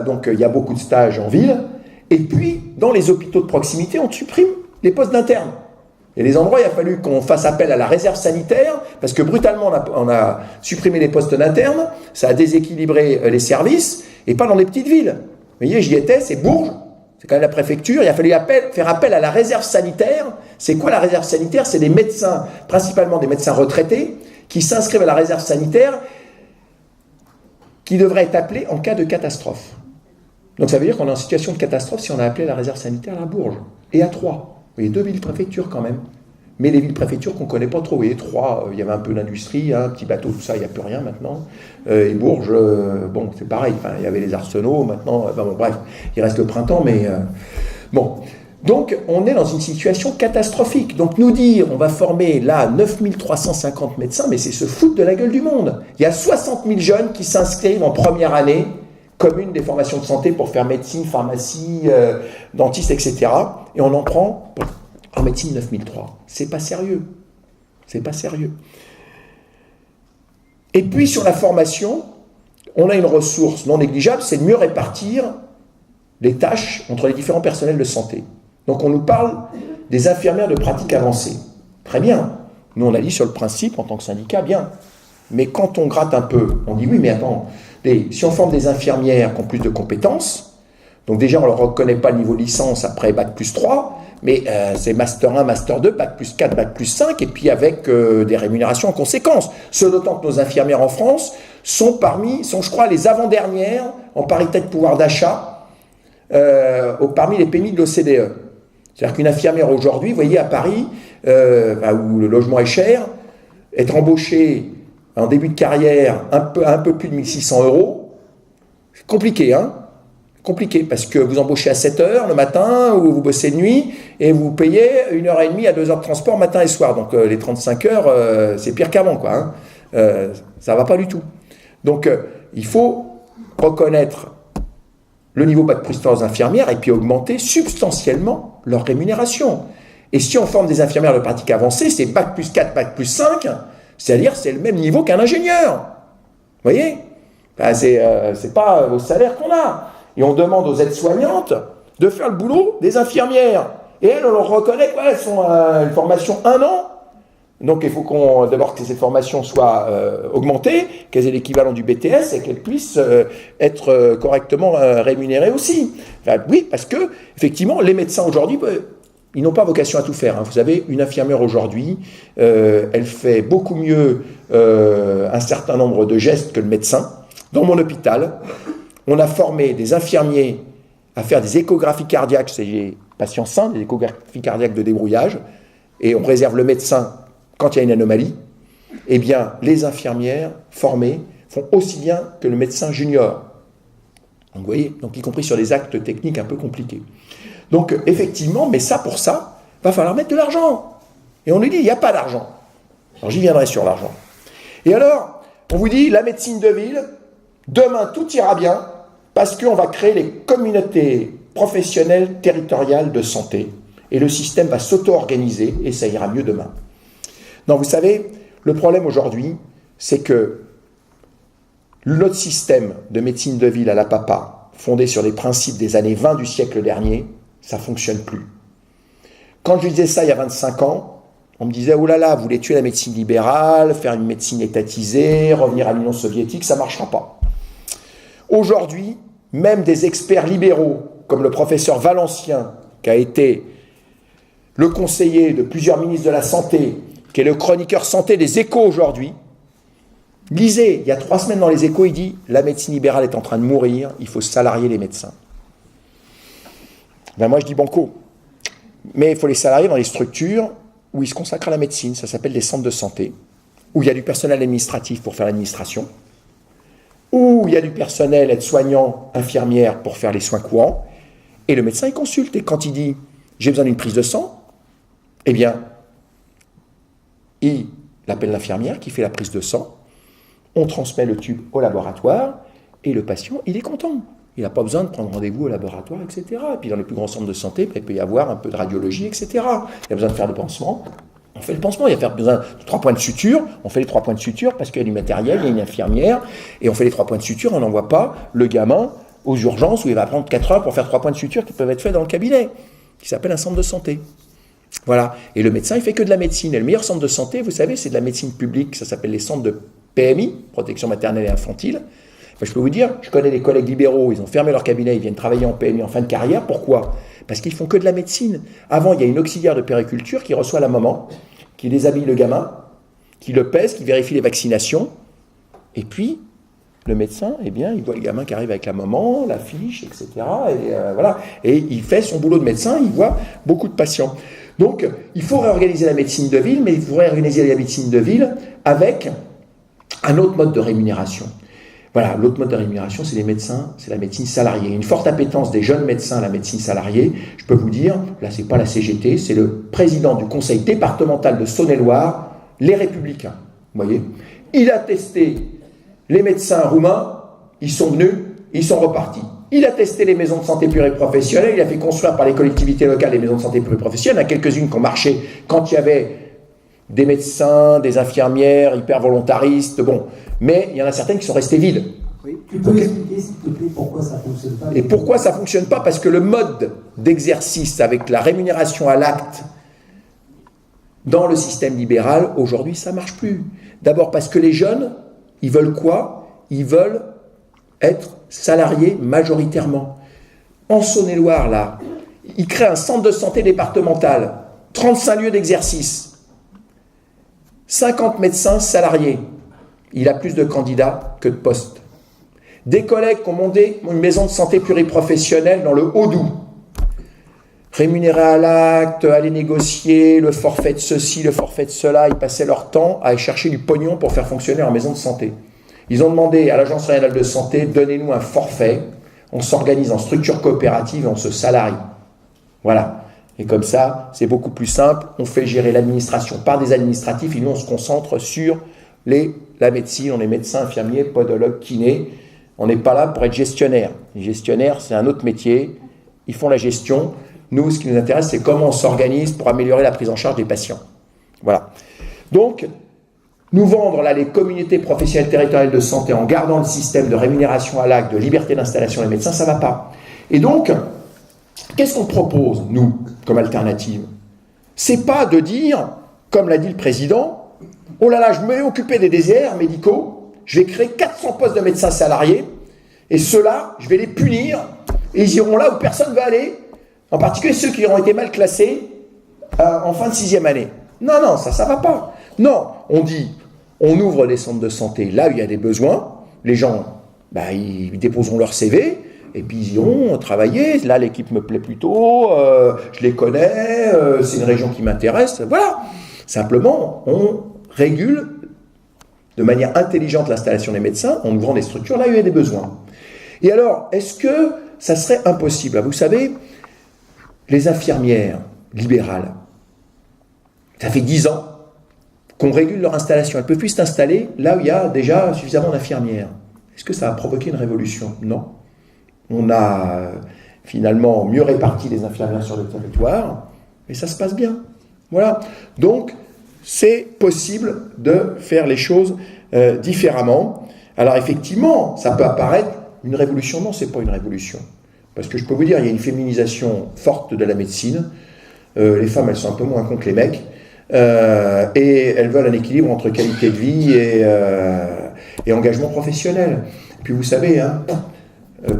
donc il y a beaucoup de stages en ville, et puis dans les hôpitaux de proximité on supprime les postes d'internes. Et les endroits, il a fallu qu'on fasse appel à la réserve sanitaire, parce que brutalement on a supprimé les postes d'internes, ça a déséquilibré les services, et pas dans les petites villes. Vous voyez, j'y étais, c'est Bourges, c'est quand même la préfecture, il a fallu faire appel à la réserve sanitaire. C'est quoi la réserve sanitaire? C'est des médecins, principalement des médecins retraités, qui s'inscrivent à la réserve sanitaire, qui devrait être appelé en cas de catastrophe. Donc ça veut dire qu'on est en situation de catastrophe si on a appelé la réserve sanitaire à Bourges et à Troyes. Vous voyez, 2 villes préfectures quand même. mais les villes-préfectures qu'on ne connaît pas trop. Et Troyes, il y avait un peu d'industrie, un petit bateau, tout ça, il n'y a plus rien maintenant. Et Bourges, bon, c'est pareil, enfin, il y avait les arsenaux, maintenant, bon, bref, il reste le printemps, mais bon. Donc, on est dans une situation catastrophique. Donc, nous dire, on va former là 9350 médecins, mais c'est se foutre de la gueule du monde. Il y a 60 000 jeunes qui s'inscrivent en première année commune des formations de santé pour faire médecine, pharmacie, dentiste, etc. Et on en prend en médecine 9003. C'est pas sérieux. C'est pas sérieux. Et puis, sur la formation, on a une ressource non négligeable, c'est de mieux répartir les tâches entre les différents personnels de santé. Donc on nous parle des infirmières de pratique avancée. Très bien. Nous on a dit sur le principe, en tant que syndicat, bien. Mais quand on gratte un peu, on dit oui, mais attends, si on forme des infirmières qui ont plus de compétences, donc déjà on ne leur reconnaît pas le niveau de licence après Bac plus 3, mais c'est Master 1, Master 2, Bac plus 4, Bac plus 5, et puis avec des rémunérations en conséquence. Ce d'autant que nos infirmières en France sont je crois, les avant-dernières en parité de pouvoir d'achat parmi les PMI de l'OCDE. C'est-à-dire qu'une infirmière aujourd'hui, vous voyez, à Paris, où le logement est cher, être embauchée en début de carrière un peu plus de 1 600 €, c'est compliqué, hein? Compliqué, parce que vous embauchez à 7 h le matin, ou vous bossez de nuit, et vous payez 1h30 à 2 heures de transport matin et soir. Donc les 35 heures, c'est pire qu'avant, quoi. Hein? Ça ne va pas du tout. Donc il faut reconnaître le niveau Bac plus 3 aux infirmières et puis augmenter substantiellement leur rémunération. Et si on forme des infirmières de pratique avancée, c'est Bac plus 4, Bac plus 5, c'est-à-dire c'est le même niveau qu'un ingénieur. Vous voyez? C'est pas au salaire qu'on a. Et on demande aux aides-soignantes de faire le boulot des infirmières. Et elles, on leur reconnaît quoi? Elles sont une formation 1 an. Donc il faut d'abord que cette formation soit augmentée, qu'elles aient l'équivalent du BTS et qu'elles puissent être correctement rémunérées aussi. Enfin, oui, parce que effectivement, les médecins aujourd'hui, ils n'ont pas vocation à tout faire. Hein. Vous savez, une infirmière aujourd'hui, elle fait beaucoup mieux un certain nombre de gestes que le médecin. Dans mon hôpital, on a formé des infirmiers à faire des échographies cardiaques chez les patients sains, des échographies cardiaques de débrouillage, et on réserve le médecin quand il y a une anomalie. Eh bien, les infirmières formées font aussi bien que le médecin junior. Donc, vous voyez, donc, y compris sur des actes techniques un peu compliqués. Donc, effectivement, mais pour ça, va falloir mettre de l'argent. Et on nous dit, il n'y a pas d'argent. Alors, j'y viendrai sur l'argent. Et alors, on vous dit, la médecine de ville, demain, tout ira bien, parce qu'on va créer les communautés professionnelles territoriales de santé. Et le système va s'auto-organiser, et ça ira mieux demain. Non, vous savez, le problème aujourd'hui, c'est que notre système de médecine de ville à la papa, fondé sur les principes des années 20 du siècle dernier, ça ne fonctionne plus. Quand je disais ça il y a 25 ans, on me disait « Oh là là, vous voulez tuer la médecine libérale, faire une médecine étatisée, revenir à l'Union soviétique, ça ne marchera pas. » Aujourd'hui, même des experts libéraux, comme le professeur Valencien, qui a été le conseiller de plusieurs ministres de la Santé, qui est le chroniqueur santé des Échos aujourd'hui, lisez, il y a 3 semaines dans les Échos, il dit « La médecine libérale est en train de mourir, il faut salarier les médecins. » Ben moi je dis banco. Mais il faut les salarier dans les structures où ils se consacrent à la médecine, ça s'appelle des centres de santé, où il y a du personnel administratif pour faire l'administration, où il y a du personnel aide-soignant, infirmière pour faire les soins courants, et le médecin il consulte, et quand il dit « J'ai besoin d'une prise de sang », eh bien, il appelle l'infirmière qui fait la prise de sang, on transmet le tube au laboratoire, et le patient, il est content. Il n'a pas besoin de prendre rendez-vous au laboratoire, etc. Et puis dans les plus grands centres de santé, il peut y avoir un peu de radiologie, etc. Il y a besoin de faire le pansement, on fait le pansement. Il y a besoin de 3 points de suture, on fait les 3 points de suture parce qu'il y a du matériel, il y a une infirmière, et on fait les 3 points de suture, on n'envoie pas le gamin aux urgences où il va prendre 4 heures pour faire 3 points de suture qui peuvent être faits dans le cabinet, qui s'appelle un centre de santé. Voilà. Et le médecin, il fait que de la médecine. Et le meilleur centre de santé, vous savez, c'est de la médecine publique. Ça s'appelle les centres de PMI, protection maternelle et infantile. Enfin, je peux vous dire, je connais des collègues libéraux, ils ont fermé leur cabinet, ils viennent travailler en PMI en fin de carrière. Pourquoi? Parce qu'ils font que de la médecine. Avant, il y a une auxiliaire de puériculture qui reçoit la maman, qui déshabille le gamin, qui le pèse, qui vérifie les vaccinations. Et puis, le médecin, eh bien, il voit le gamin qui arrive avec la maman, la fiche, etc. Et voilà. Et il fait son boulot de médecin, il voit beaucoup de patients. Donc, il faut réorganiser la médecine de ville, mais il faut réorganiser la médecine de ville avec un autre mode de rémunération. Voilà, l'autre mode de rémunération, c'est les médecins, c'est la médecine salariée. Une forte appétence des jeunes médecins à la médecine salariée, je peux vous dire, là, c'est pas la CGT, c'est le président du conseil départemental de Saône-et-Loire, les Républicains. Vous voyez ? Il a testé les médecins roumains, ils sont venus, ils sont repartis. Il a testé les maisons de santé pluriprofessionnelles, il a fait construire par les collectivités locales les maisons de santé pluriprofessionnelles, il y en a quelques-unes qui ont marché quand il y avait des médecins, des infirmières, hyper volontaristes, bon, mais il y en a certaines qui sont restées vides. Oui. Tu peux expliquer, s'il te plaît, pourquoi ça ne fonctionne pas? Et pourquoi ça ne fonctionne pas? Parce que le mode d'exercice avec la rémunération à l'acte dans le système libéral, aujourd'hui, ça ne marche plus. D'abord parce que les jeunes, ils veulent quoi? Ils veulent être salariés majoritairement. En Saône-et-Loire, là, ils créent un centre de santé départemental, 35 lieux d'exercice, 50 médecins salariés. Il a plus de candidats que de postes. Des collègues qui ont monté une maison de santé pluriprofessionnelle dans le Haut-Doubs. Rémunérés à l'acte, aller négocier le forfait de ceci, le forfait de cela, ils passaient leur temps à aller chercher du pognon pour faire fonctionner leur maison de santé. Ils ont demandé à l'Agence régionale de santé, donnez-nous un forfait, on s'organise en structure coopérative et on se salarie. Voilà. Et comme ça, c'est beaucoup plus simple, on fait gérer l'administration par des administratifs et nous on se concentre sur la médecine, on est médecin, infirmier, podologue, kiné. On n'est pas là pour être gestionnaire. Les gestionnaires, c'est un autre métier. Ils font la gestion. Nous, ce qui nous intéresse, c'est comment on s'organise pour améliorer la prise en charge des patients. Voilà. Donc, nous vendre là les communautés professionnelles territoriales de santé en gardant le système de rémunération à l'acte, de liberté d'installation des médecins, ça ne va pas. Et donc, qu'est-ce qu'on propose, nous, comme alternative? C'est pas de dire, comme l'a dit le président, oh là là, je me vais occuper des déserts médicaux, je vais créer 400 postes de médecins salariés, et ceux-là, je vais les punir, et ils iront là où personne ne va aller, en particulier ceux qui auront été mal classés en fin de 6e année. Non, non, ça ne va pas. Non, on dit, on ouvre les centres de santé là où il y a des besoins, les gens, ils déposeront leur CV, et puis ils iront travailler, là l'équipe me plaît plutôt, je les connais, c'est une région qui m'intéresse, voilà. Simplement, on régule de manière intelligente l'installation des médecins en ouvrant des structures là où il y a des besoins. Et alors, est-ce que ça serait impossible? Vous savez, les infirmières libérales, ça fait 10 ans qu'on régule leur installation. Elles ne peuvent plus s'installer là où il y a déjà suffisamment d'infirmières. Est-ce que ça a provoqué une révolution? Non. On a finalement mieux réparti les infirmières sur le territoire et ça se passe bien. Voilà. Donc, c'est possible de faire les choses différemment. Alors effectivement, ça peut apparaître une révolution. Non, c'est pas une révolution. Parce que je peux vous dire, il y a une féminisation forte de la médecine. Les femmes, elles sont un peu moins cons que les mecs. Et elles veulent un équilibre entre qualité de vie et engagement professionnel. Puis vous savez,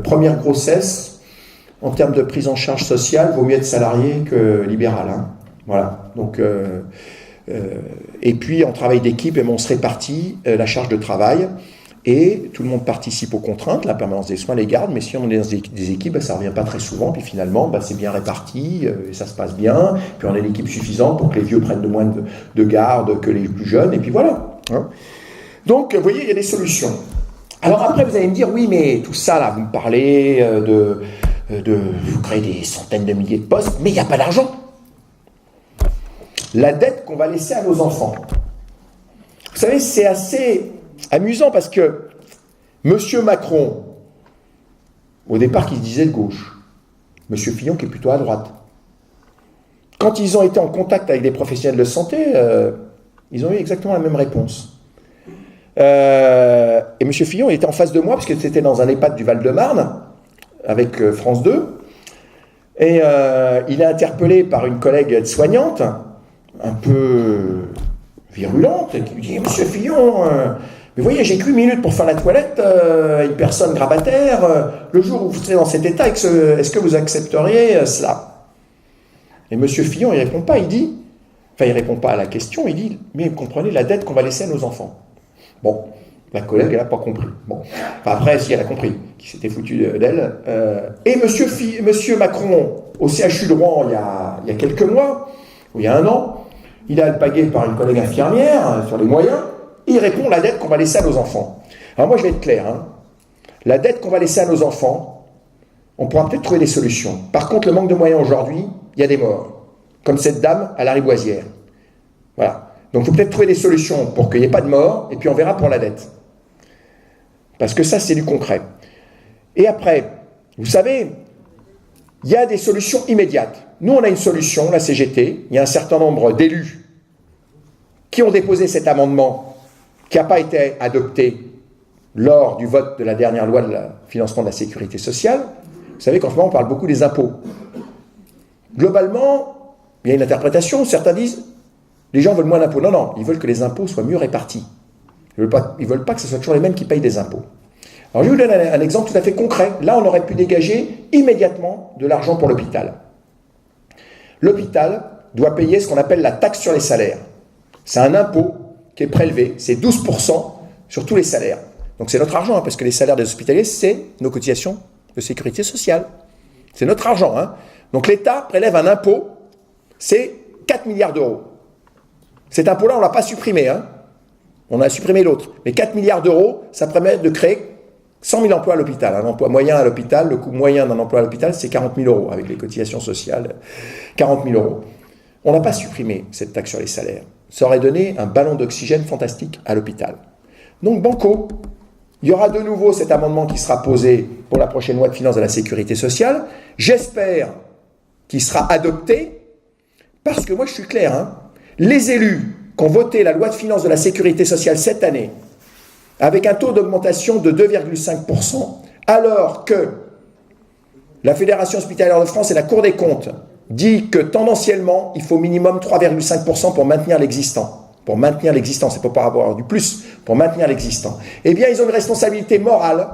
première grossesse, en termes de prise en charge sociale, vaut mieux être salarié que libéral. Voilà. Donc... et puis en travail d'équipe, on se répartit la charge de travail et tout le monde participe aux contraintes, la permanence des soins, les gardes, mais si on est dans des équipes, ça ne revient pas très souvent, puis finalement c'est bien réparti, et ça se passe bien, puis on a une équipe suffisante pour que les vieux prennent de moins de garde que les plus jeunes, et puis voilà. Donc vous voyez, il y a des solutions. Alors après vous allez me dire, oui mais tout ça là, vous me parlez vous créez des centaines de milliers de postes, mais il n'y a pas d'argent. La dette qu'on va laisser à nos enfants. Vous savez, c'est assez amusant parce que M. Macron, au départ, qui se disait de gauche, M. Fillon qui est plutôt à droite, quand ils ont été en contact avec des professionnels de santé, ils ont eu exactement la même réponse. Et M. Fillon il était en face de moi, parce que c'était dans un EHPAD du Val-de-Marne, avec France 2, et il est interpellé par une collègue aide-soignante, un peu virulente, qui lui dit « Monsieur Fillon, mais voyez, j'ai que 8 minutes pour faire la toilette, une personne grabataire, le jour où vous serez dans cet état, est-ce que vous accepteriez cela ?» Et Monsieur Fillon, il répond pas, il répond pas à la question, il dit « Mais vous comprenez la dette qu'on va laisser à nos enfants ?» Bon, la collègue, elle n'a pas compris. Bon. Enfin, après, si, elle a compris, qui s'était foutu d'elle. Et Monsieur Macron, au CHU de Rouen, il y a quelques mois, il y a 1 an, il est alpagué par une collègue infirmière sur les moyens, et il répond la dette qu'on va laisser à nos enfants. Alors moi je vais être clair, hein. La dette qu'on va laisser à nos enfants, on pourra peut-être trouver des solutions. Par contre, le manque de moyens aujourd'hui, il y a des morts, comme cette dame à la Riboisière. Voilà. Donc il faut peut-être trouver des solutions pour qu'il n'y ait pas de mort, et puis on verra pour la dette. Parce que ça, c'est du concret. Et après, vous savez, il y a des solutions immédiates. Nous, on a une solution, la CGT, il y a un certain nombre d'élus qui ont déposé cet amendement qui n'a pas été adopté lors du vote de la dernière loi de financement de la sécurité sociale. Vous savez qu'en ce moment, on parle beaucoup des impôts. Globalement, il y a une interprétation, certains disent les gens veulent moins d'impôts. Non, non, ils veulent que les impôts soient mieux répartis. Ils ne veulent pas que ce soit toujours les mêmes qui payent des impôts. Alors je vais vous donner un exemple tout à fait concret. Là, on aurait pu dégager immédiatement de l'argent pour l'hôpital. L'hôpital doit payer ce qu'on appelle la taxe sur les salaires. C'est un impôt qui est prélevé, c'est 12% sur tous les salaires. Donc c'est notre argent, hein, parce que les salaires des hospitaliers, c'est nos cotisations de sécurité sociale. C'est notre argent. Hein. Donc l'État prélève un impôt, c'est 4 milliards d'euros. Cet impôt-là, on ne l'a pas supprimé. Hein. On a supprimé l'autre. Mais 4 milliards d'euros, ça permet de créer 100 000 emplois à l'hôpital. Un emploi moyen à l'hôpital, le coût moyen d'un emploi à l'hôpital, c'est 40 000 euros, avec les cotisations sociales, 40 000 euros. On n'a pas supprimé cette taxe sur les salaires. Ça aurait donné un ballon d'oxygène fantastique à l'hôpital. Donc, banco, il y aura de nouveau cet amendement qui sera posé pour la prochaine loi de finances de la sécurité sociale. J'espère qu'il sera adopté, parce que moi, je suis clair, hein, les élus qui ont voté la loi de finances de la sécurité sociale cette année, avec un taux d'augmentation de 2,5%, alors que la Fédération hospitalière de France et la Cour des comptes dit que tendanciellement, il faut minimum 3,5% pour maintenir l'existant. Pour maintenir l'existant, c'est pas pour avoir du plus, pour maintenir l'existant. Eh bien, ils ont une responsabilité morale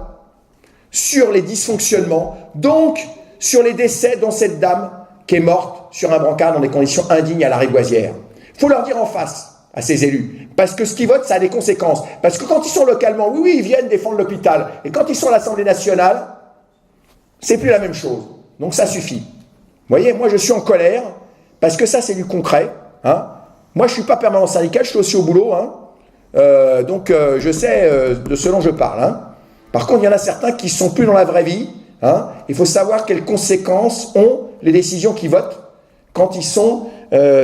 sur les dysfonctionnements, donc sur les décès dont cette dame qui est morte sur un brancard dans des conditions indignes à la Riboisière. Il faut leur dire en face à ces élus, parce que ce qu'ils votent, ça a des conséquences. Parce que quand ils sont localement, oui, ils viennent défendre l'hôpital, et quand ils sont à l'Assemblée nationale, c'est plus la même chose. Donc ça suffit. Vous voyez, moi je suis en colère, parce que ça c'est du concret. Hein. Moi je ne suis pas permanent syndical, je suis aussi au boulot, hein. Donc je sais de ce dont je parle. Hein. Par contre, il y en a certains qui ne sont plus dans la vraie vie. Hein. Il faut savoir quelles conséquences ont les décisions qu'ils votent quand ils sont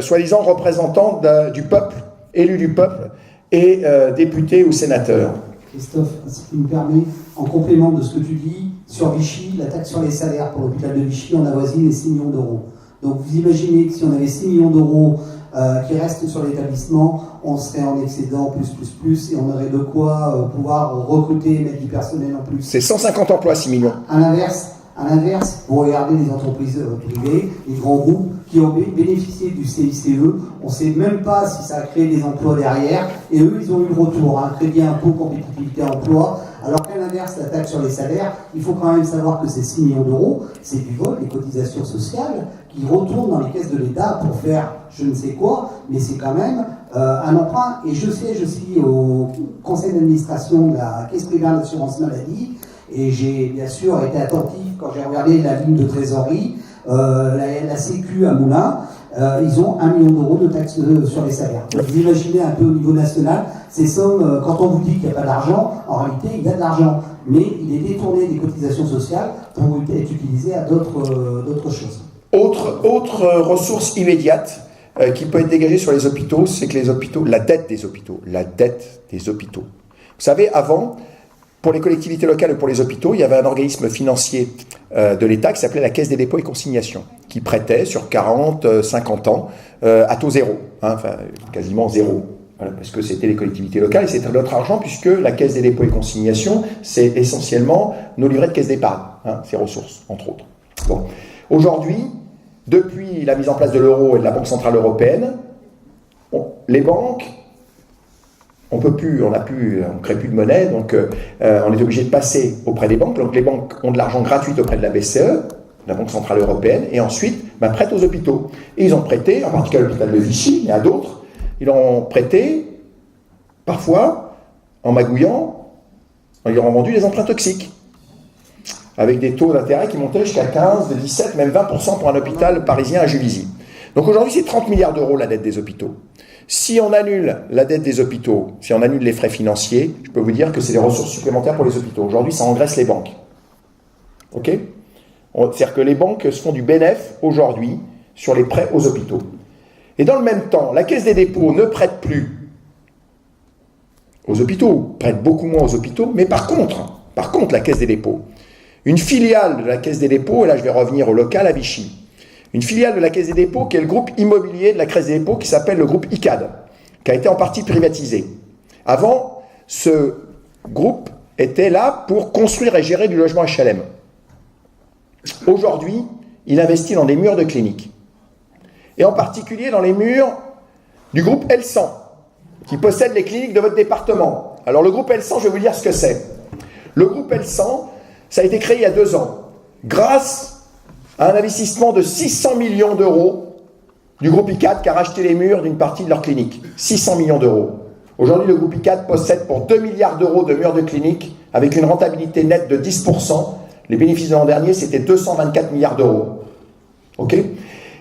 soi-disant représentants du peuple, élus du peuple et députés ou sénateurs. Christophe, si tu me permets, en complément de ce que tu dis, sur Vichy, la taxe sur les salaires pour l'hôpital de Vichy, on avoisine les 6 millions d'euros. Donc vous imaginez que si on avait 6 millions d'euros qui restent sur l'établissement, on serait en excédent plus, et on aurait de quoi pouvoir recruter, mettre du personnel en plus. C'est 150 emplois, 6 millions. À l'inverse, vous regardez les entreprises privées, les grands groupes qui ont bénéficié du CICE, on ne sait même pas si ça a créé des emplois derrière, et eux, ils ont eu le retour, un crédit impôt, compétitivité, emploi, alors qu'à l'inverse, la taxe sur les salaires, il faut quand même savoir que ces 6 millions d'euros, c'est du vol, des cotisations sociales, qui retournent dans les caisses de l'État pour faire je ne sais quoi, mais c'est quand même un emprunt, et je suis au conseil d'administration de la Caisse privée d'assurance maladie, et j'ai bien sûr été attentif quand j'ai regardé la ligne de trésorerie, la Sécu à Moulins, ils ont 1 million d'euros de taxes sur les salaires. Donc, vous imaginez un peu au niveau national, ces sommes, quand on vous dit qu'il n'y a pas d'argent, en réalité il y a de l'argent, mais il est détourné des cotisations sociales pour être utilisé à d'autres choses. Autre ressource immédiate qui peut être dégagée sur les hôpitaux, c'est que les hôpitaux, la dette des hôpitaux. Vous savez, avant, pour les collectivités locales et pour les hôpitaux, il y avait un organisme financier de l'État qui s'appelait la Caisse des dépôts et consignations, qui prêtait sur 40, 50 ans à taux zéro, hein, enfin quasiment zéro, voilà, parce que c'était les collectivités locales et c'était notre argent, puisque la Caisse des dépôts et consignations, c'est essentiellement nos livrets de caisse d'épargne, hein, ces ressources, entre autres. Bon. Aujourd'hui, depuis la mise en place de l'euro et de la Banque Centrale Européenne, les banques, on ne crée plus de monnaie, donc on est obligé de passer auprès des banques. Donc les banques ont de l'argent gratuit auprès de la BCE, la Banque Centrale Européenne, et ensuite prêtent aux hôpitaux. Et ils ont prêté, en particulier à l'hôpital de Vichy, mais à d'autres, ils ont prêté, parfois, en magouillant, ils leur ont vendu des emprunts toxiques, avec des taux d'intérêt qui montaient jusqu'à 15, 17, même 20% pour un hôpital parisien à Juvisy. Donc aujourd'hui, c'est 30 milliards d'euros la dette des hôpitaux. Si on annule la dette des hôpitaux, si on annule les frais financiers, je peux vous dire que c'est des ressources supplémentaires pour les hôpitaux. Aujourd'hui, ça engraisse les banques. OK ? C'est-à-dire que les banques se font du bénéfice aujourd'hui sur les prêts aux hôpitaux. Et dans le même temps, la Caisse des dépôts ne prête plus aux hôpitaux, prête beaucoup moins aux hôpitaux, mais par contre, la Caisse des dépôts, une filiale de la Caisse des dépôts, et là je vais revenir au local à Vichy, une filiale de la Caisse des dépôts qui est le groupe immobilier de la Caisse des dépôts qui s'appelle le groupe ICAD, qui a été en partie privatisé. Avant, ce groupe était là pour construire et gérer du logement HLM. Aujourd'hui, il investit dans des murs de cliniques. Et en particulier dans les murs du groupe L100, qui possède les cliniques de votre département. Alors le groupe L100, je vais vous dire ce que c'est. Le groupe L100, ça a été créé il y a 2 ans, grâce à un investissement de 600 millions d'euros du groupe ICAD qui a racheté les murs d'une partie de leur clinique. 600 millions d'euros. Aujourd'hui, le groupe ICAD possède pour 2 milliards d'euros de murs de cliniques avec une rentabilité nette de 10%. Les bénéfices de l'an dernier, c'était 224 milliards d'euros. OK ?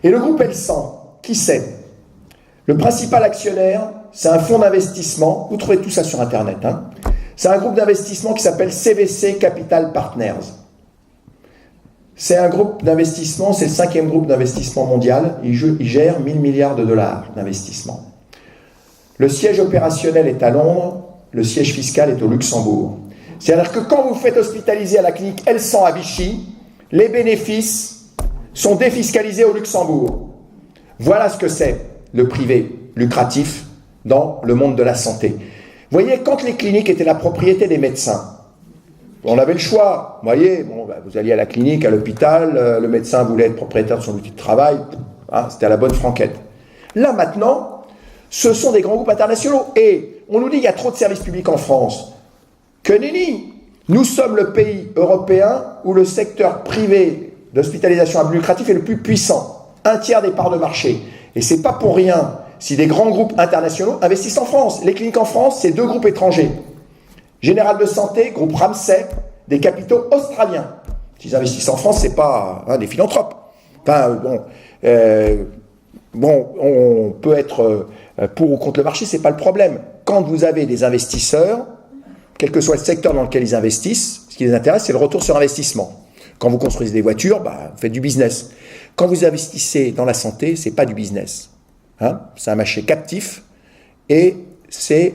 Et le groupe L100, qui c'est ? Le principal actionnaire, c'est un fonds d'investissement. Vous trouvez tout ça sur Internet. Hein ? C'est un groupe d'investissement qui s'appelle CVC Capital Partners. C'est un groupe d'investissement, c'est le 5e groupe d'investissement mondial. Il gère 1000 milliards de dollars d'investissement. Le siège opérationnel est à Londres, le siège fiscal est au Luxembourg. C'est-à-dire que quand vous faites hospitaliser à la clinique L100 à Vichy, les bénéfices sont défiscalisés au Luxembourg. Voilà ce que c'est le privé lucratif dans le monde de la santé. Vous voyez, quand les cliniques étaient la propriété des médecins, on avait le choix. Vous voyez, vous alliez à la clinique, à l'hôpital, le médecin voulait être propriétaire de son outil de travail, hein, c'était à la bonne franquette. Là maintenant, ce sont des grands groupes internationaux et on nous dit qu'il y a trop de services publics en France. Que nenni! Nous sommes le pays européen où le secteur privé d'hospitalisation à but lucratif est le plus puissant. 1/3 des parts de marché. Et c'est pas pour rien si des grands groupes internationaux investissent en France. Les cliniques en France, c'est 2 groupes étrangers. Général de Santé, groupe Ramsay, des capitaux australiens. S'ils investissent en France, c'est pas des philanthropes. Enfin, on peut être pour ou contre le marché, c'est pas le problème. Quand vous avez des investisseurs, quel que soit le secteur dans lequel ils investissent, ce qui les intéresse, c'est le retour sur investissement. Quand vous construisez des voitures, vous faites du business. Quand vous investissez dans la santé, c'est pas du business. Hein, c'est un marché captif et c'est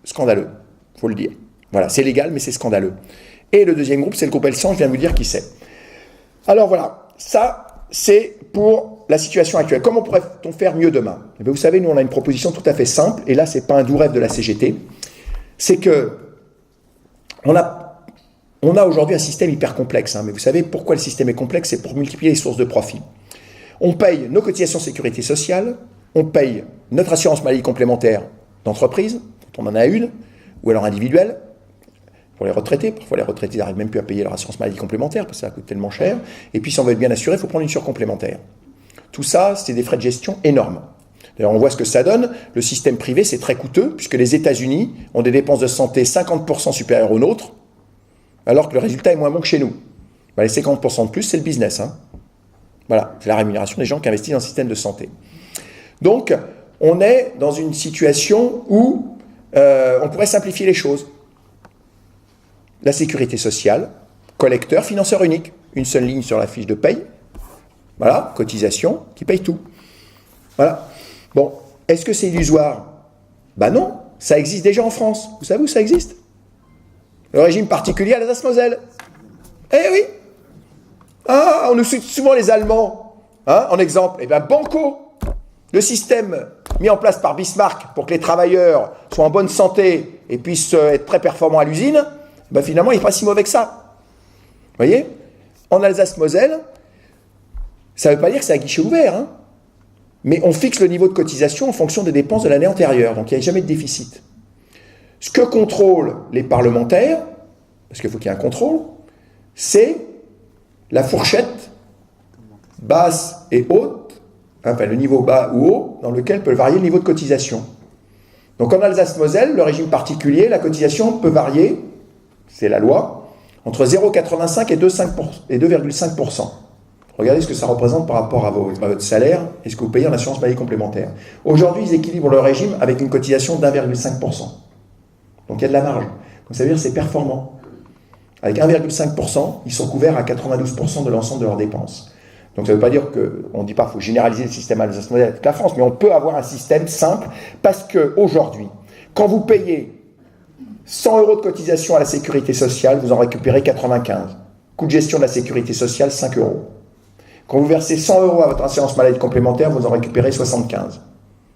scandaleux, il faut le dire. Voilà, c'est légal, mais c'est scandaleux. Et le deuxième groupe, c'est le groupe L100, je viens de vous dire qui c'est. Alors voilà, ça, c'est pour la situation actuelle. Comment pourrait-on faire mieux demain ? Eh bien, vous savez, nous, on a une proposition tout à fait simple, et là, c'est pas un doux rêve de la CGT, c'est que on a aujourd'hui un système hyper complexe, hein, mais vous savez pourquoi le système est complexe ? C'est pour multiplier les sources de profit. On paye nos cotisations sécurité sociale, on paye notre assurance maladie complémentaire d'entreprise, quand on en a une, ou alors individuelle, pour les retraités. Parfois, les retraités n'arrivent même plus à payer leur assurance maladie complémentaire parce que ça coûte tellement cher. Et puis, si on veut être bien assuré, il faut prendre une surcomplémentaire. Tout ça, c'est des frais de gestion énormes. D'ailleurs, on voit ce que ça donne. Le système privé, c'est très coûteux, puisque les États-Unis ont des dépenses de santé 50% supérieures aux nôtres, alors que le résultat est moins bon que chez nous. Les 50% de plus, c'est le business. Hein. Voilà, c'est la rémunération des gens qui investissent dans le système de santé. Donc, on est dans une situation où on pourrait simplifier les choses. La sécurité sociale, collecteur, financeur unique. Une seule ligne sur la fiche de paye. Voilà, cotisation, qui paye tout. Voilà. Bon, est-ce que c'est illusoire ? Ben non, ça existe déjà en France. Vous savez où ça existe ? Le régime particulier à l'Alsace-Moselle. Eh oui. Ah, on nous cite souvent les Allemands, hein, en exemple. Eh bien, Banco, le système mis en place par Bismarck pour que les travailleurs soient en bonne santé et puissent être très performants à l'usine, ben finalement, il n'est pas si mauvais que ça. Vous voyez ? En Alsace-Moselle, ça ne veut pas dire que c'est à guichet ouvert, hein, mais on fixe le niveau de cotisation en fonction des dépenses de l'année antérieure, donc il n'y a jamais de déficit. Ce que contrôlent les parlementaires, parce qu'il faut qu'il y ait un contrôle, c'est la fourchette basse et haute, enfin le niveau bas ou haut, dans lequel peut varier le niveau de cotisation. Donc en Alsace-Moselle, le régime particulier, la cotisation peut varier, c'est la loi, entre 0,85 et 2,5%. regardez ce que ça représente par rapport à votre salaire et ce que vous payez en assurance maladie complémentaire. Aujourd'hui, ils équilibrent le régime avec une cotisation d'1,5%. Donc il y a de la marge. Donc ça veut dire que c'est performant. Avec 1,5%, ils sont couverts à 92% de l'ensemble de leurs dépenses. Donc ça ne veut pas dire qu'on ne dit pas qu'il faut généraliser le système à toute la France, mais on peut avoir un système simple parce qu'aujourd'hui, quand vous payez 100 € de cotisation à la sécurité sociale, vous en récupérez 95. Coût de gestion de la sécurité sociale, 5 €. Quand vous versez 100 € à votre assurance maladie complémentaire, vous en récupérez 75.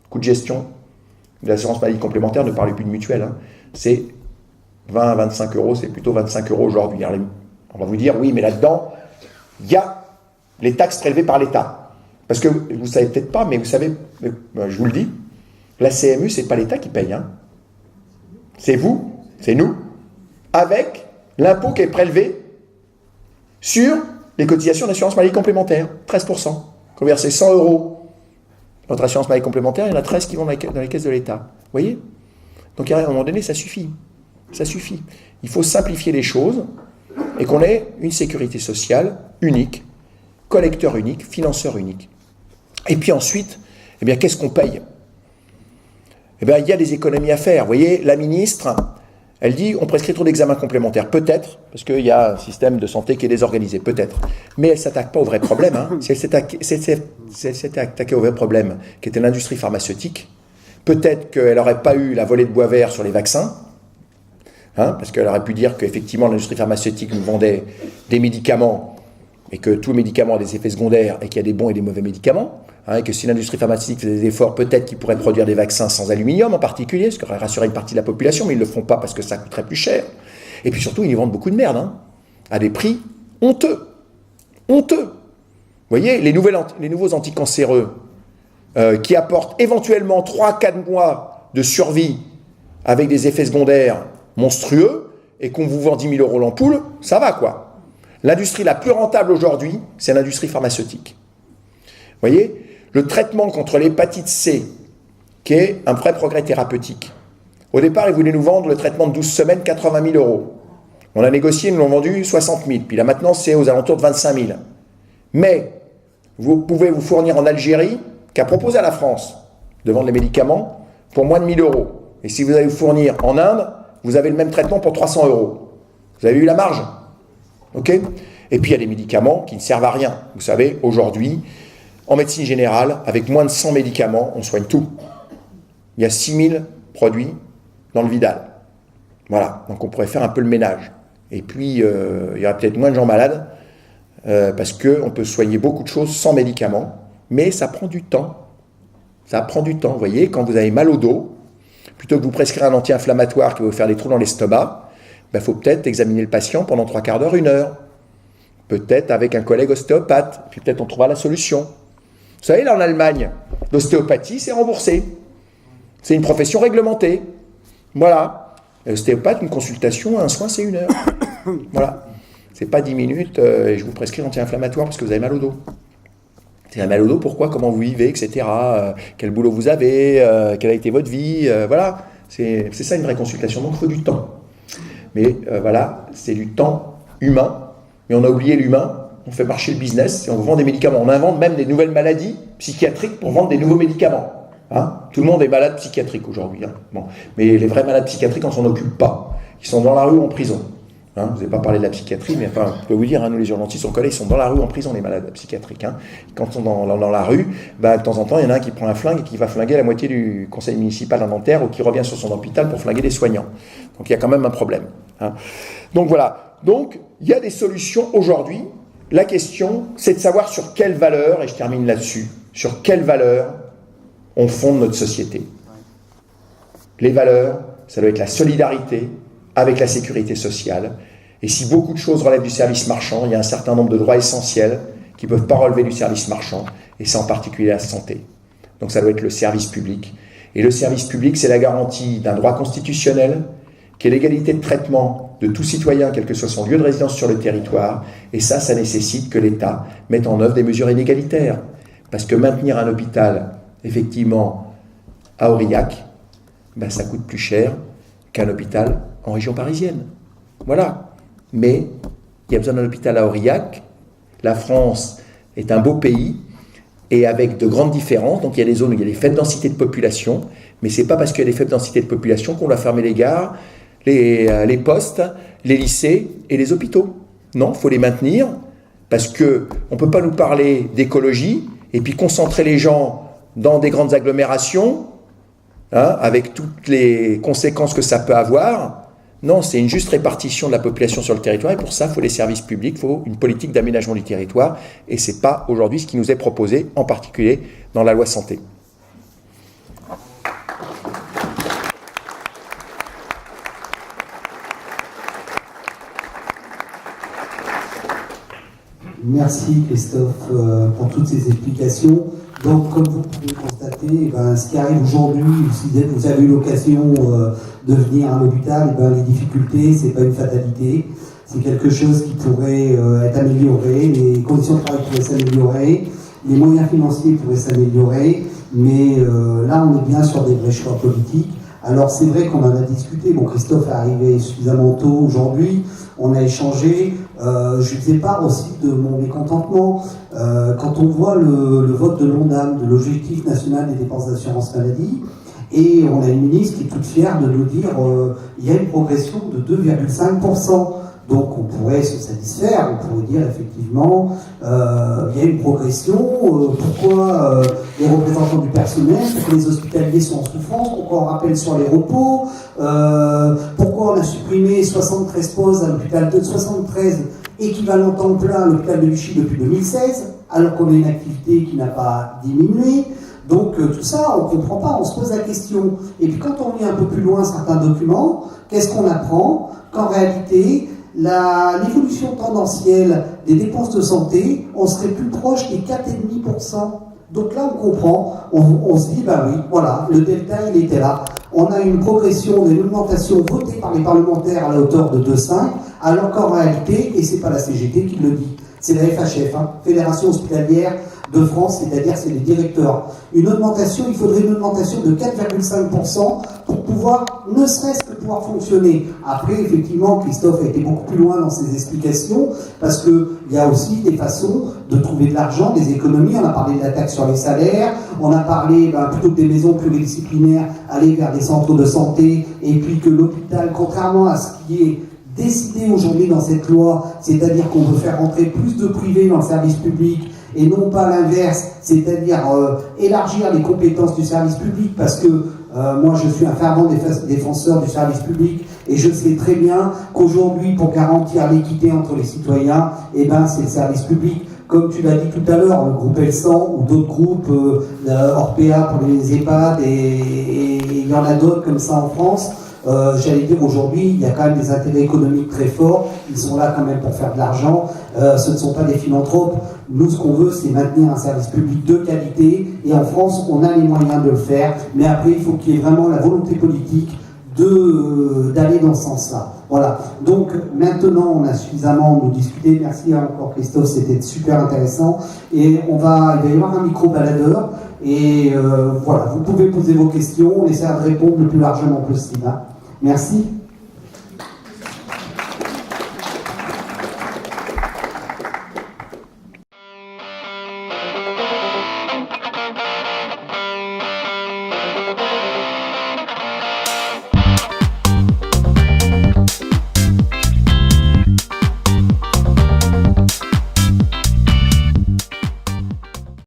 Coût de gestion de l'assurance maladie complémentaire, ne parlez plus de mutuelle, hein, c'est 20 à 25 €, c'est plutôt 25 € aujourd'hui. On va vous dire, oui, mais là-dedans, il y a les taxes prélevées par l'État. Parce que vous ne savez peut-être pas, mais vous savez, je vous le dis, la CMU, ce n'est pas l'État qui paye. Hein. C'est vous, c'est nous, avec l'impôt qui est prélevé sur les cotisations d'assurance maladie complémentaire, 13%. Quand vous versez 100 € votre assurance maladie complémentaire, il y en a 13 qui vont dans les caisses de l'État. Vous voyez? Donc à un moment donné, ça suffit. Ça suffit. Il faut simplifier les choses et qu'on ait une sécurité sociale unique, collecteur unique, financeur unique. Et puis ensuite, eh bien, qu'est-ce qu'on paye? Eh bien, il y a des économies à faire. Vous voyez, la ministre, elle dit on prescrit trop d'examens complémentaires. Peut-être, parce qu'il y a un système de santé qui est désorganisé. Peut-être. Mais elle ne s'attaque pas au vrai problème. Hein. Si elle s'était attaquée au vrai problème, qui était l'industrie pharmaceutique, peut-être qu'elle n'aurait pas eu la volée de bois vert sur les vaccins, hein, parce qu'elle aurait pu dire qu'effectivement l'industrie pharmaceutique nous vendait des médicaments et que tout médicament a des effets secondaires et qu'il y a des bons et des mauvais médicaments, hein, et que si l'industrie pharmaceutique faisait des efforts, peut-être qu'ils pourraient produire des vaccins sans aluminium en particulier, ce qui aurait rassuré une partie de la population, mais ils ne le font pas parce que ça coûterait plus cher. Et puis surtout, ils y vendent beaucoup de merde, hein, à des prix honteux. Honteux. Vous voyez, les nouveaux anticancéreux qui apportent éventuellement 3-4 mois de survie avec des effets secondaires monstrueux et qu'on vous vend 10 000 € l'ampoule, ça va quoi. L'industrie la plus rentable aujourd'hui, c'est l'industrie pharmaceutique. Vous voyez, le traitement contre l'hépatite C, qui est un vrai progrès thérapeutique. Au départ, ils voulaient nous vendre le traitement de 12 semaines, 80 000 €. On a négocié, ils nous l'ont vendu 60 000. Puis là maintenant, c'est aux alentours de 25 000. Mais vous pouvez vous fournir en Algérie, qui a proposé à la France de vendre les médicaments pour moins de 1 000 €. Et si vous allez vous fournir en Inde, vous avez le même traitement pour 300 €. Vous avez eu la marge? Ok? Et puis il y a des médicaments qui ne servent à rien. Vous savez, aujourd'hui, en médecine générale, avec moins de 100 médicaments, on soigne tout. Il y a 6 000 produits dans le Vidal. Voilà, donc on pourrait faire un peu le ménage. Et puis, il y aura peut-être moins de gens malades, parce qu'on peut soigner beaucoup de choses sans médicaments, mais ça prend du temps. Ça prend du temps. Vous voyez, quand vous avez mal au dos, plutôt que de vous prescrire un anti-inflammatoire qui va vous faire des trous dans l'estomac, il faut peut-être examiner le patient pendant 3/4 d'heure, 1 heure. Peut-être avec un collègue ostéopathe, puis peut-être on trouvera la solution. Vous savez, là en Allemagne, l'ostéopathie, c'est remboursé. C'est une profession réglementée. Voilà. L'ostéopathe, une consultation, un soin, c'est 1 heure. Voilà. C'est pas 10 minutes et je vous prescris l'anti-inflammatoire parce que vous avez mal au dos. Vous avez mal au dos, pourquoi, comment vous vivez, etc. Quel boulot vous avez, quelle a été votre vie, voilà. C'est ça une vraie consultation, donc il faut du temps. Mais voilà, c'est du temps humain. Mais on a oublié l'humain, on fait marcher le business et on vend des médicaments. On invente même des nouvelles maladies psychiatriques pour vendre des nouveaux médicaments. Hein, tout le monde est malade psychiatrique aujourd'hui. Hein. Bon. Mais les vrais malades psychiatriques, on ne s'en occupe pas. Ils sont dans la rue ou en prison. Hein, vous n'avez pas parlé de la psychiatrie, mais enfin, je peux vous dire, hein, nous les urgentistes, on connaît, ils sont dans la rue ou en prison, les malades psychiatriques. Hein. Quand ils sont dans la rue, de temps en temps, il y en a un qui prend un flingue et qui va flinguer la moitié du conseil municipal à Nanterre ou qui revient sur son hôpital pour flinguer des soignants. Donc il y a quand même un problème. Hein. Donc voilà. Donc, il y a des solutions aujourd'hui. La question, c'est de savoir sur quelles valeurs, et je termine là-dessus, sur quelles valeurs on fonde notre société. Les valeurs, ça doit être la solidarité avec la sécurité sociale. Et si beaucoup de choses relèvent du service marchand, il y a un certain nombre de droits essentiels qui ne peuvent pas relever du service marchand, et c'est en particulier la santé. Donc ça doit être le service public. Et le service public, c'est la garantie d'un droit constitutionnel, qui est l'égalité de traitement de tout citoyen, quel que soit son lieu de résidence sur le territoire, et ça nécessite que l'État mette en œuvre des mesures inégalitaires. Parce que maintenir un hôpital, effectivement, à Aurillac, ça coûte plus cher qu'un hôpital en région parisienne. Voilà. Mais il y a besoin d'un hôpital à Aurillac. La France est un beau pays et avec de grandes différences. Donc il y a des zones où il y a des faibles densités de population, mais c'est pas parce qu'il y a des faibles densités de population qu'on doit fermer les gares, les postes, les lycées et les hôpitaux. Non, il faut les maintenir parce qu'on ne peut pas nous parler d'écologie et puis concentrer les gens dans des grandes agglomérations, avec toutes les conséquences que ça peut avoir. Non, c'est une juste répartition de la population sur le territoire et pour ça, il faut les services publics, il faut une politique d'aménagement du territoire et ce n'est pas aujourd'hui ce qui nous est proposé, en particulier dans la loi santé. Merci Christophe pour toutes ces explications. Donc, comme vous pouvez constater, ce qui arrive aujourd'hui, si vous avez eu l'occasion de venir à l'hôpital, les difficultés, ce n'est pas une fatalité. C'est quelque chose qui pourrait être amélioré, les conditions de travail pourraient s'améliorer, les moyens financiers pourraient s'améliorer, mais là, on est bien sur des vrais choix politiques. Alors, c'est vrai qu'on en a discuté. Bon, Christophe est arrivé suffisamment tôt aujourd'hui. On a échangé. Je faisais part aussi de mon mécontentement. Quand on voit le vote de l'ONDAM, de l'Objectif national des dépenses d'assurance maladie, et on a une ministre qui est toute fière de nous dire il y a une progression de 2,5%. Donc on pourrait se satisfaire, on pourrait dire effectivement il y a une progression, pourquoi les représentants du personnel, pourquoi les hospitaliers sont en souffrance, pourquoi on rappelle sur les repos, pourquoi on a supprimé 73 postes à l'hôpital de 73 équivalents temps plein à l'hôpital de Vichy depuis 2016, alors qu'on a une activité qui n'a pas diminué. Donc tout ça, on ne comprend pas, on se pose la question. Et puis quand on lit un peu plus loin certains documents, qu'est-ce qu'on apprend? Qu'en réalité, l'évolution tendancielle des dépenses de santé, on serait plus proche des 4,5%. Donc là, on comprend, on se dit, oui, voilà, le delta, il était là. On a une progression, une augmentation votée par les parlementaires à la hauteur de 2,5, alors qu'en réalité, et c'est pas la CGT qui le dit, c'est la FHF, Fédération Hospitalière de France, c'est-à-dire c'est les directeurs. Il faudrait une augmentation de 4,5% pour pouvoir, ne serait-ce que pouvoir fonctionner. Après, effectivement, Christophe a été beaucoup plus loin dans ses explications, parce qu'il y a aussi des façons de trouver de l'argent, des économies. On a parlé de la taxe sur les salaires, on a parlé, plutôt que des maisons pluridisciplinaires, aller vers des centres de santé, et puis que l'hôpital, contrairement à ce qui est décidé aujourd'hui dans cette loi, c'est-à-dire qu'on veut faire rentrer plus de privés dans le service public, et non pas l'inverse, c'est-à-dire élargir les compétences du service public, parce que moi je suis un fervent défenseur du service public, et je sais très bien qu'aujourd'hui, pour garantir l'équité entre les citoyens, c'est le service public. Comme tu l'as dit tout à l'heure, le groupe L100 ou d'autres groupes, Orpea pour les EHPAD, et il y en a d'autres comme ça en France. J'allais dire aujourd'hui, il y a quand même des intérêts économiques très forts, ils sont là quand même pour faire de l'argent, ce ne sont pas des philanthropes. Nous, ce qu'on veut, c'est maintenir un service public de qualité, et en France, on a les moyens de le faire, mais après, il faut qu'il y ait vraiment la volonté politique d'aller dans ce sens-là. Voilà. Donc, maintenant, on a suffisamment discuté. Merci encore, Christophe, c'était super intéressant. Et il va y avoir un micro-baladeur, et voilà, vous pouvez poser vos questions, on essaiera de répondre le plus largement possible. Merci.